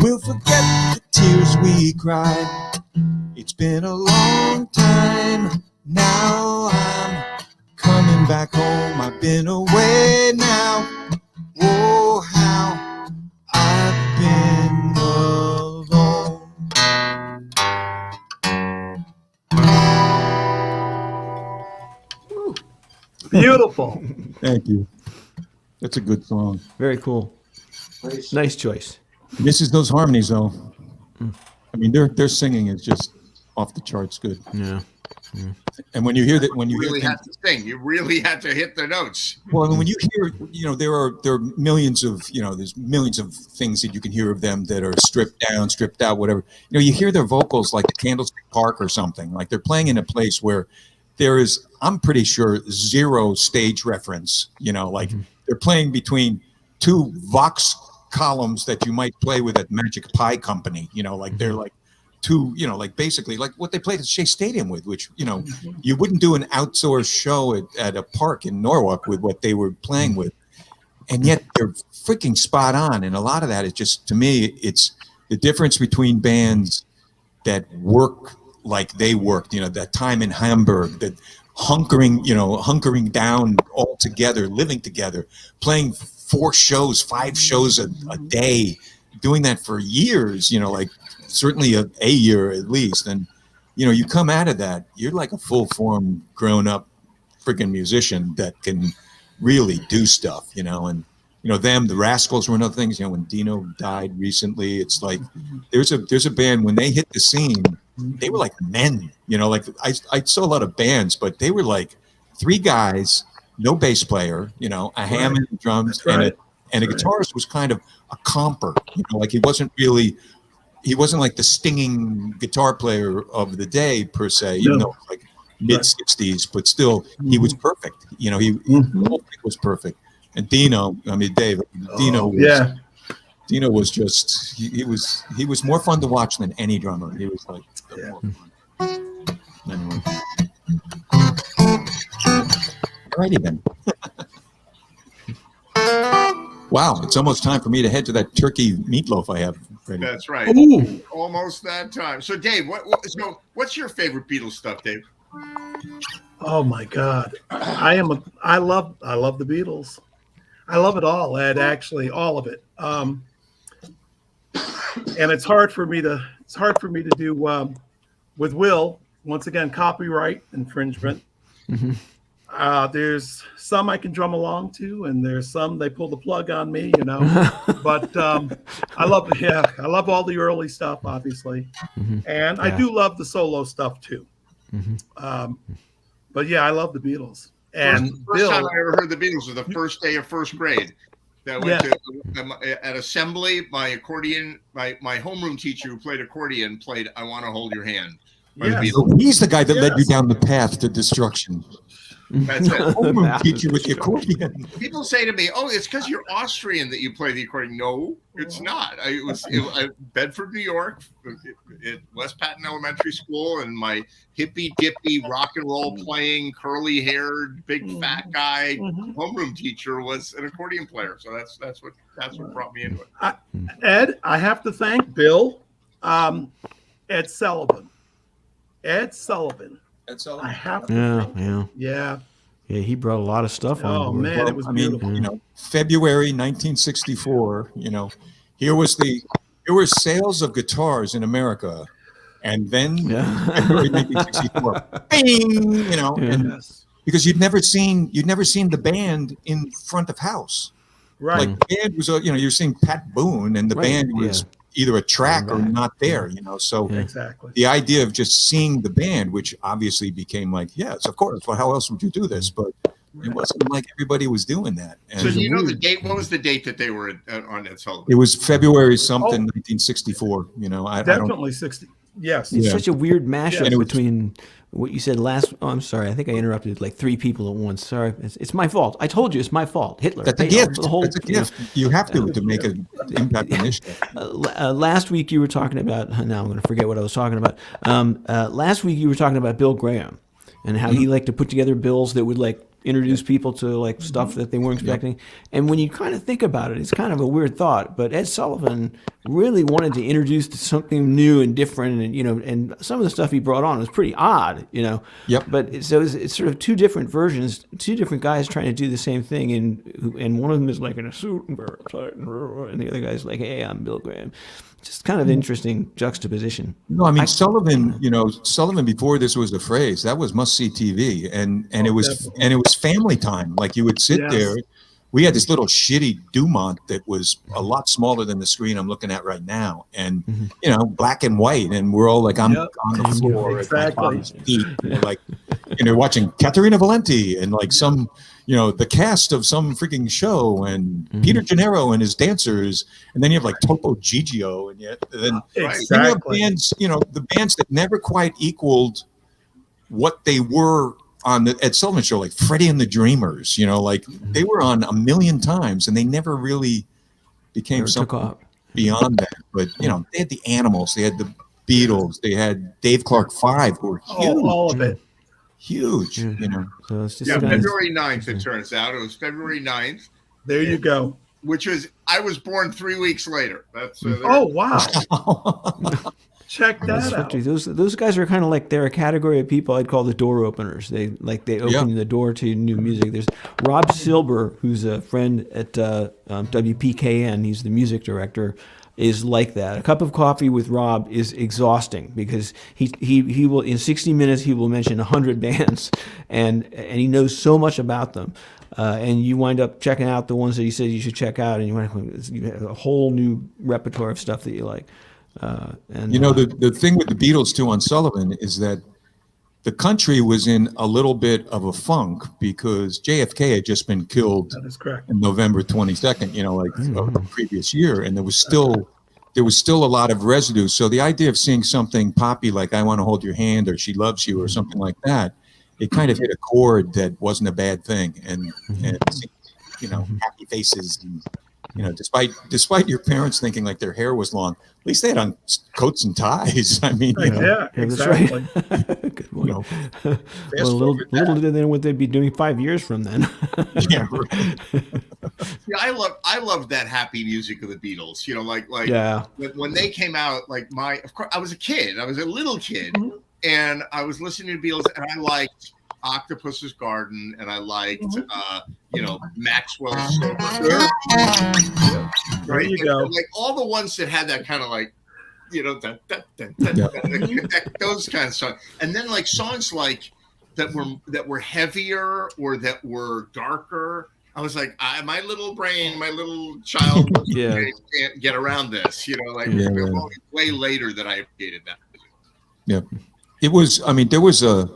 We'll forget the tears we cried. It's been a long time. Now I'm coming back home. I've been away now. Oh, how I've been alone. Beautiful. Thank you. That's a good song. Very cool. Nice choice. Misses those harmonies, though. I mean, their singing is just off the charts good. Yeah. And when you hear that, when you really hear had to sing, you really had to hit the notes. well, and when you hear, there are millions of, there's millions of things that you can hear of them that are stripped down, stripped out, whatever. You hear their vocals like the Candlestick Park or something. Like they're playing in a place where there is, I'm pretty sure, zero stage reference. Like they're playing between two Vox columns that you might play with at Magic Pie Company. Like they're like two, like basically like what they played at Shea Stadium with, which, you wouldn't do an outdoor show at a park in Norwalk with what they were playing with. And yet they're freaking spot on. And a lot of that is just, to me, it's the difference between bands that work like they worked, that time in Hamburg, that hunkering down all together, living together, playing 4 shows, 5 shows a day, doing that for years, like certainly a year at least. And, you come out of that, you're like a full form grown up freaking musician that can really do stuff, and, the Rascals were another thing, when Dino died recently, it's like, there's a band, when they hit the scene, they were like men, like I saw a lot of bands, but they were like 3 guys, no bass player, a Hammond drums, and a guitarist was kind of a comper, like he wasn't like the stinging guitar player of the day per se, even though like mid 60s, but still he was perfect. The whole thing was perfect. And Dino, Dave, Dino was just he was more fun to watch than any drummer. He was like, anyway. Alrighty then. Wow, it's almost time for me to head to that turkey meatloaf I have ready. That's right. Ooh. Almost that time. So, Dave, what's your favorite Beatles stuff, Dave? Oh my God, I love the Beatles. I love it all, Ed. Actually, all of it. And it's hard for me to do with Will. Once again, copyright infringement. There's some I can drum along to, and there's some they pull the plug on me, But I love all the early stuff, obviously, and I do love the solo stuff too. But yeah, I love the Beatles. And first time I ever heard the Beatles was the first day of first grade. That went to at assembly. My homeroom teacher who played accordion played "I Want to Hold Your Hand." He's the guy that led you down the path to destruction. That's it. Homeroom teacher with the accordion. People say to me, "Oh, it's because you're Austrian that you play the accordion." No, it's not. It was Bedford, New York, at West Patton Elementary School, and my hippy dippy rock and roll playing, curly haired, big fat guy homeroom teacher was an accordion player. So that's what brought me into it. Ed, I have to thank Bill, Ed Sullivan. I have to. Yeah. He brought a lot of stuff on. Oh man, it was beautiful. February 1964. Here were sales of guitars in America, and then February 1964, bing. And because you'd never seen the band in front of house, right? Like the band was, you're seeing Pat Boone, and the band was either a track or not there, so exactly the idea of just seeing the band, which obviously became like, yes, of course, well, how else would you do this? But it wasn't like everybody was doing that. And so do you know the date? What was the date that they were on Ed Sullivan? It was February something, 1964. Definitely 60. Yes. It's Yeah. such a weird mashup And it was- between what you said last. Oh, I'm sorry. I think I interrupted like 3 people at once. Sorry. It's my fault. I told you it's my fault. Hitler. That's a Hey, gift. the whole, That's a gift. You have to make an impact on this show. last week you were talking about. Now I'm going to forget what I was talking about. Last week you were talking about Bill Graham and how he liked to put together bills that would like introduce people to like stuff that they weren't expecting. And when you kind of think about it, it's kind of a weird thought. But Ed Sullivan really wanted to introduce to something new and different, and and some of the stuff he brought on was pretty odd, Yep. But it's sort of 2 different versions, 2 different guys trying to do the same thing, and one of them is like in a suit and very tight, and the other guy's like, hey, I'm Bill Graham. Just kind of interesting juxtaposition. No, I mean Sullivan. Sullivan before this was a phrase that was must-see TV, and it was family time. Like you would sit there. We had this little shitty Dumont that was a lot smaller than the screen I'm looking at right now, and black and white, and we're all like on the floor at my father's feet, watching Caterina Valenti and like some. The cast of some freaking show and Peter Gennaro and his dancers, and then you have like Topo Gigio, and then you have bands, the bands that never quite equaled what they were on the Ed Sullivan Show, like Freddie and the Dreamers. Like they were on a million times, and they never really became something beyond that. But they had the Animals, they had the Beatles, they had Dave Clark 5, who were huge. All of it. Huge, So it's just February 9th, it turns out. It was February 9th. There you go. Which was, I was born 3 weeks later. That's oh, wow. Check that out. Those guys are kind of like, they're a category of people I'd call the door openers. They open the door to new music. There's Rob Silber, who's a friend at WPKN. He's the music director. Is like that. A cup of coffee with Rob is exhausting because he will, in 60 minutes he will mention 100 bands, and he knows so much about them, and you wind up checking out the ones that he said you should check out, and you have a whole new repertoire of stuff that you like. And the thing with the Beatles too on Sullivan is that the country was in a little bit of a funk because JFK had just been killed. That is correct. On November 22nd, of the previous year, and there was still a lot of residue. So the idea of seeing something poppy like "I Want to Hold Your Hand" or "She Loves You" or something like that, it kind of hit a chord that wasn't a bad thing, and happy faces. And, despite your parents thinking like their hair was long, at least they had on coats and ties. I mean, exactly. Good one. Well, a little did they know what they'd be doing 5 years from then. Yeah, right. Yeah, I love that happy music of the Beatles. When they came out, of course, I was a kid. I was a little kid, and I was listening to Beatles, and I liked Octopus's Garden, and I liked Maxwell's Silver. There you go. And, all the ones that had that kind of those kind of songs, and then songs that were heavier or that were darker. I was like, my little brain, my little child can't get around this. Way later that I appreciated that. Yeah, it was. I mean, there was a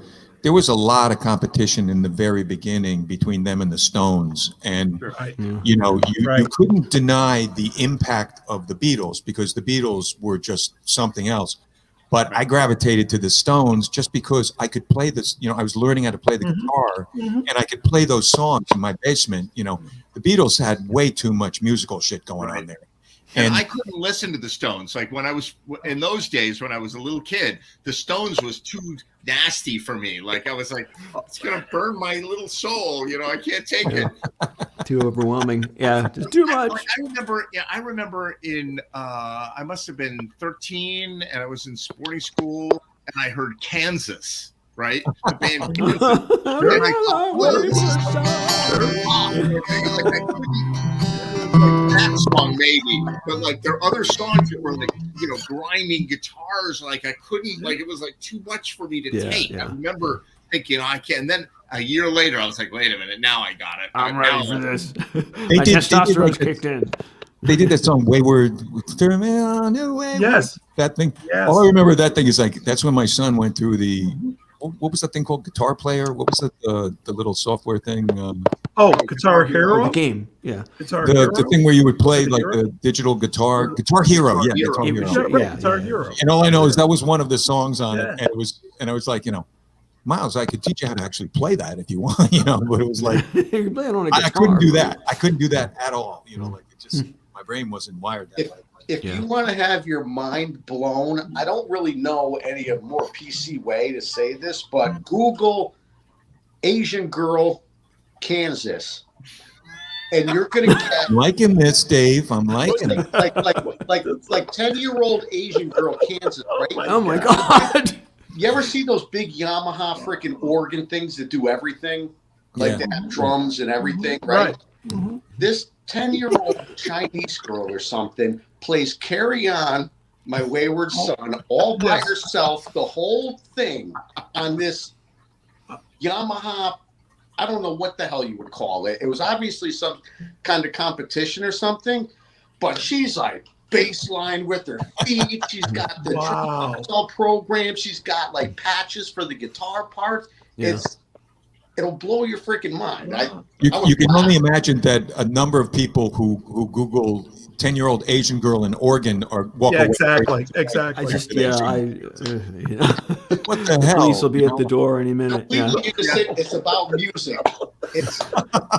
lot of competition in the very beginning between them and the Stones, and you couldn't deny the impact of the Beatles because the Beatles were just something else. But I gravitated to the Stones just because I could play this. I was learning how to play the guitar, and I could play those songs in my basement. The Beatles had way too much musical shit going on there. And I couldn't listen to the Stones. When I was in those days, when I was a little kid, the Stones was too nasty for me. I was like, it's gonna burn my little soul. I can't take it. Too overwhelming. Yeah, just too much. I remember in I must have been 13, and I was in sporting school, and I heard Kansas. Right, the band Kansas. That song maybe, but there are other songs that were grinding guitars. I couldn't, it was too much for me to take. Yeah. I remember thinking, I can't. And then a year later, I was like, wait a minute, now I got it. I'm ready for this. My testosterone's kicked in. They did that song "Wayward." Yes, that thing. Yes. All I remember that thing is that's when my son went through the. What was that thing called? Guitar Player? What was it? The little software thing? Oh, Guitar Hero. The game, yeah. Guitar Hero. The thing where you would play Guitar like Hero? the digital Guitar Hero, yeah, Guitar It Hero. was- Yeah, right, Yeah, Guitar yeah. Hero. And all I know is that was one of the songs on Yeah. it, and I was like, Miles, I could teach you how to actually play that if you want, but it was like You're playing on a guitar. I couldn't do that. I couldn't do that at all, like it just my brain wasn't wired that way. If you want to have your mind blown, I don't really know any of more PC way to say this, but Google Asian girl Kansas, and you're gonna get I'm liking this, Dave. I'm liking it. like 10-year-old Asian girl Kansas, right? Oh my God. You ever see those big Yamaha freaking organ things that do everything? Like Yeah. they have drums and everything, right? Mhm. This 10-year-old Chinese girl or something plays Carry On, My Wayward Son, all by herself, the whole thing on this Yamaha. I don't know what the hell you would call it. It was obviously some kind of competition or something, but she's like baseline with her feet. She's got the Wow. drums all programmed. She's got like patches for the guitar parts. Yeah. It'll blow your freaking mind. You can only imagine that a number of people who Google 10-year-old Asian girl in Oregon are walking Yeah, away. exactly. I Exactly. just, you know. What the The hell? police will be at the door any minute. We Yeah. need to say it's about music. It's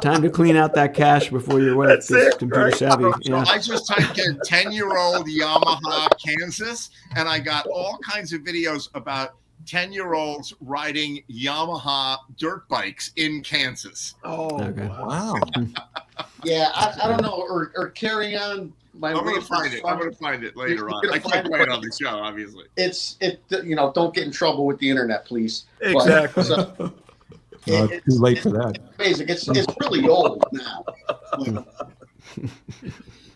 Time to clean out that cache before you're wet. That's This it, computer right? savvy. So Yeah. I just typed in 10-year-old Yamaha Kansas, and I got all kinds of videos about 10-year-olds riding Yamaha dirt bikes in Kansas. Oh, Okay. wow. Wow. yeah, I don't know, or Carry On. My I'm gonna Wayward find it. Son. I'm gonna find it later You're on. gonna I find can't it, play it but on the show, obviously. Don't get in trouble with the internet, please. But, Exactly. so, Too late for that. amazing. It's really old now.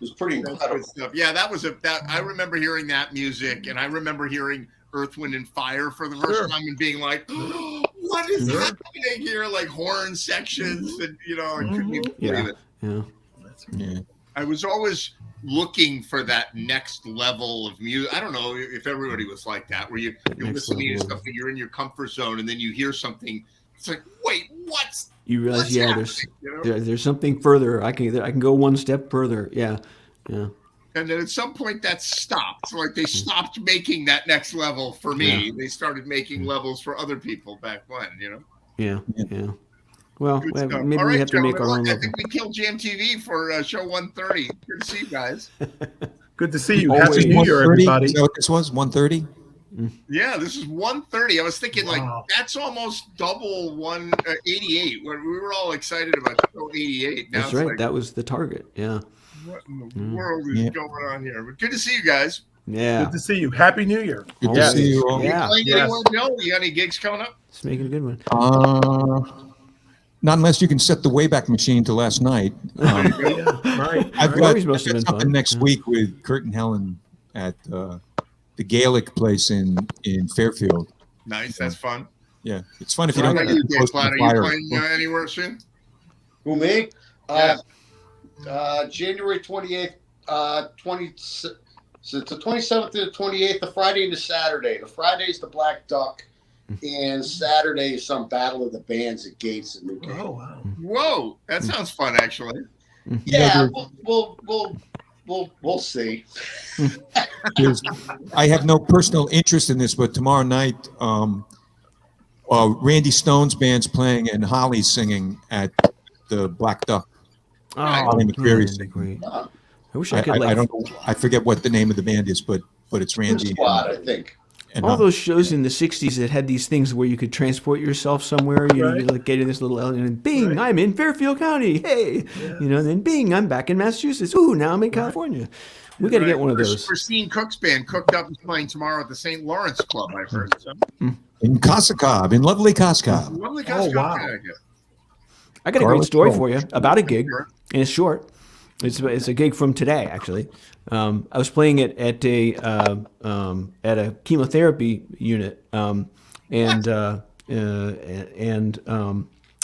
It's pretty That's incredible. good stuff. Yeah, that I remember hearing that music, and I remember hearing Earth, Wind, and Fire for the first Sure. time and being like, "What is Sure. happening here?" Like horn sections, and I couldn't even Yeah. believe it. Yeah. Yeah. I was always looking for that next level of music. I don't know if everybody was like that, where you're Next listening to level. stuff and you're in your comfort zone, and then you hear something. It's like, wait, what's You realize, what's yeah, happening? there's something further. I can go one step further. Yeah. Yeah. And then at some point that stopped. So like they stopped making that next level for me. Yeah. They started making levels for other people back when, Yeah. Yeah. Well, Good maybe stuff. we All right, have to make our gentlemen, own I level. think we killed GMTV for show 130. Good to see you guys. Good to see you. Always Happy New Year, 1:30? everybody. Is that what this was? 1:30? Yeah, this is 130. I was thinking Wow. like that's almost double 188. When we were all excited about show 88. Now That's it's right. like, That was the target. Yeah. what in the world is Yeah. going on here? But good to see you guys. Yeah. Good to see you. Happy New Year. Good Always. to see you all. Yeah. Playing Yes. anywhere, Bill? You got any gigs coming up? Let's make it a good one. Not unless you can set the Wayback Machine to last night. Yeah, right. I've Right. got, Always must have been something fun. next Yeah. week with Kurt and Helen at the Gaelic place in Fairfield. Nice. That's fun. Yeah, it's fun if you What don't about get you, too Dave close to Platt? the Are you fire. playing anywhere soon? Who, me? Yeah. January 28th, 20. So it's the 27th to the 28th, the Friday and the Saturday. The Friday's the Black Duck, and Saturday is some Battle of the Bands at Gates in Newgate. Oh, wow. Whoa, that sounds fun, actually. Yeah, we'll see. I have no personal interest in this, but tomorrow night, Randy Stone's band's playing and Holly's singing at the Black Duck. Oh, Holly man, McCreary's that'd be singing. great. I wish I could I don't know. I forget what the name of the band is, but it's Blue Randy. Squad, I think. and all Holly. those shows in the 60s that had these things where you could transport yourself somewhere, you Right. like get in this little alien and bing, Right. I'm in Fairfield County. Hey, then bing, I'm back in Massachusetts. Ooh, now I'm in California. We got to get one of those. Christine Cook's band Cooked Up is playing tomorrow at the St. Lawrence Club, I've heard. So, In Kosikov, in lovely Kosikov. lovely Oh, wow. I got a Carla great story Cole. for you about a gig, and it's short. It's a gig from today, actually. I was playing it at a chemotherapy unit,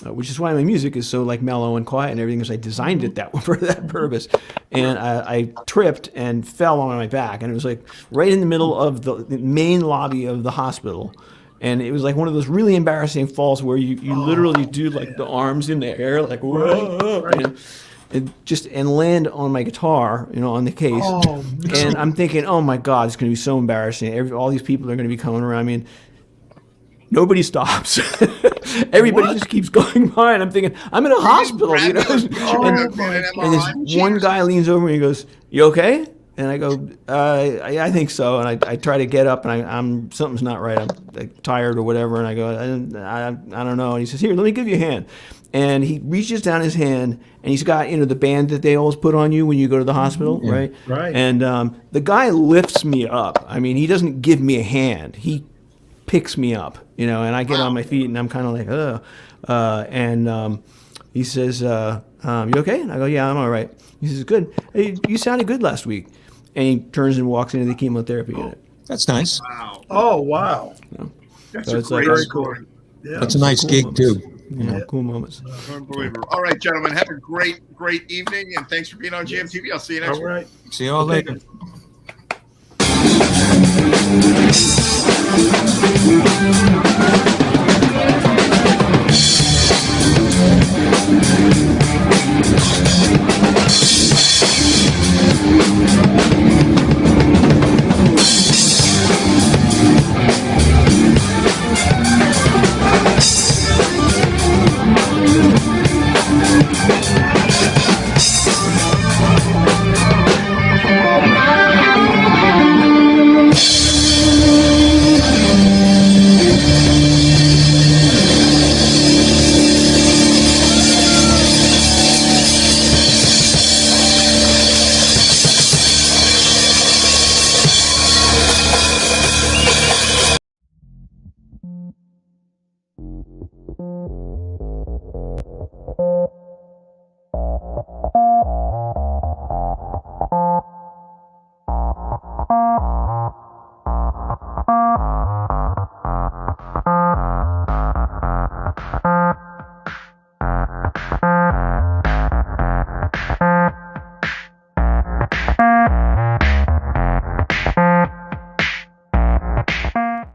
which is why my music is so like mellow and quiet and everything, because I designed it that for that purpose. And I tripped and fell on my back, and it was like right in the middle of the main lobby of the hospital. And it was like one of those really embarrassing falls where you literally do like the arms in the air, like whoa, and land on my guitar, on the case. Oh, and I'm thinking, oh my God, it's going to be so embarrassing. All these people are going to be coming around me. And nobody stops. Everybody just keeps going by, and I'm thinking, I'm in a hospital, And this one guy leans over me and goes, "You okay?" And I go, I think so. And I try to get up, and I'm something's not right. I'm like, tired or whatever. And I go, I don't know. And he says, "Here, let me give you a hand." And he reaches down his hand, and he's got the band that they always put on you when you go to the hospital, right? Right. And the guy lifts me up. I mean, he doesn't give me a hand. He picks me up, and I get on my feet, and I'm kind of like, and he says, "You okay?" And I go, "Yeah, I'm all right." He says, "Good. Hey, you sounded good last week." And he turns and walks into the chemotherapy unit. That's nice. Wow. Oh, wow. That's So a it's like- great Very cool. story. Yeah. That's a nice gig too. Cool moments. Unbelievable. All right, gentlemen, have a great evening, and thanks for being on GMTV. I'll see you next All week. right. See you all later. Okay.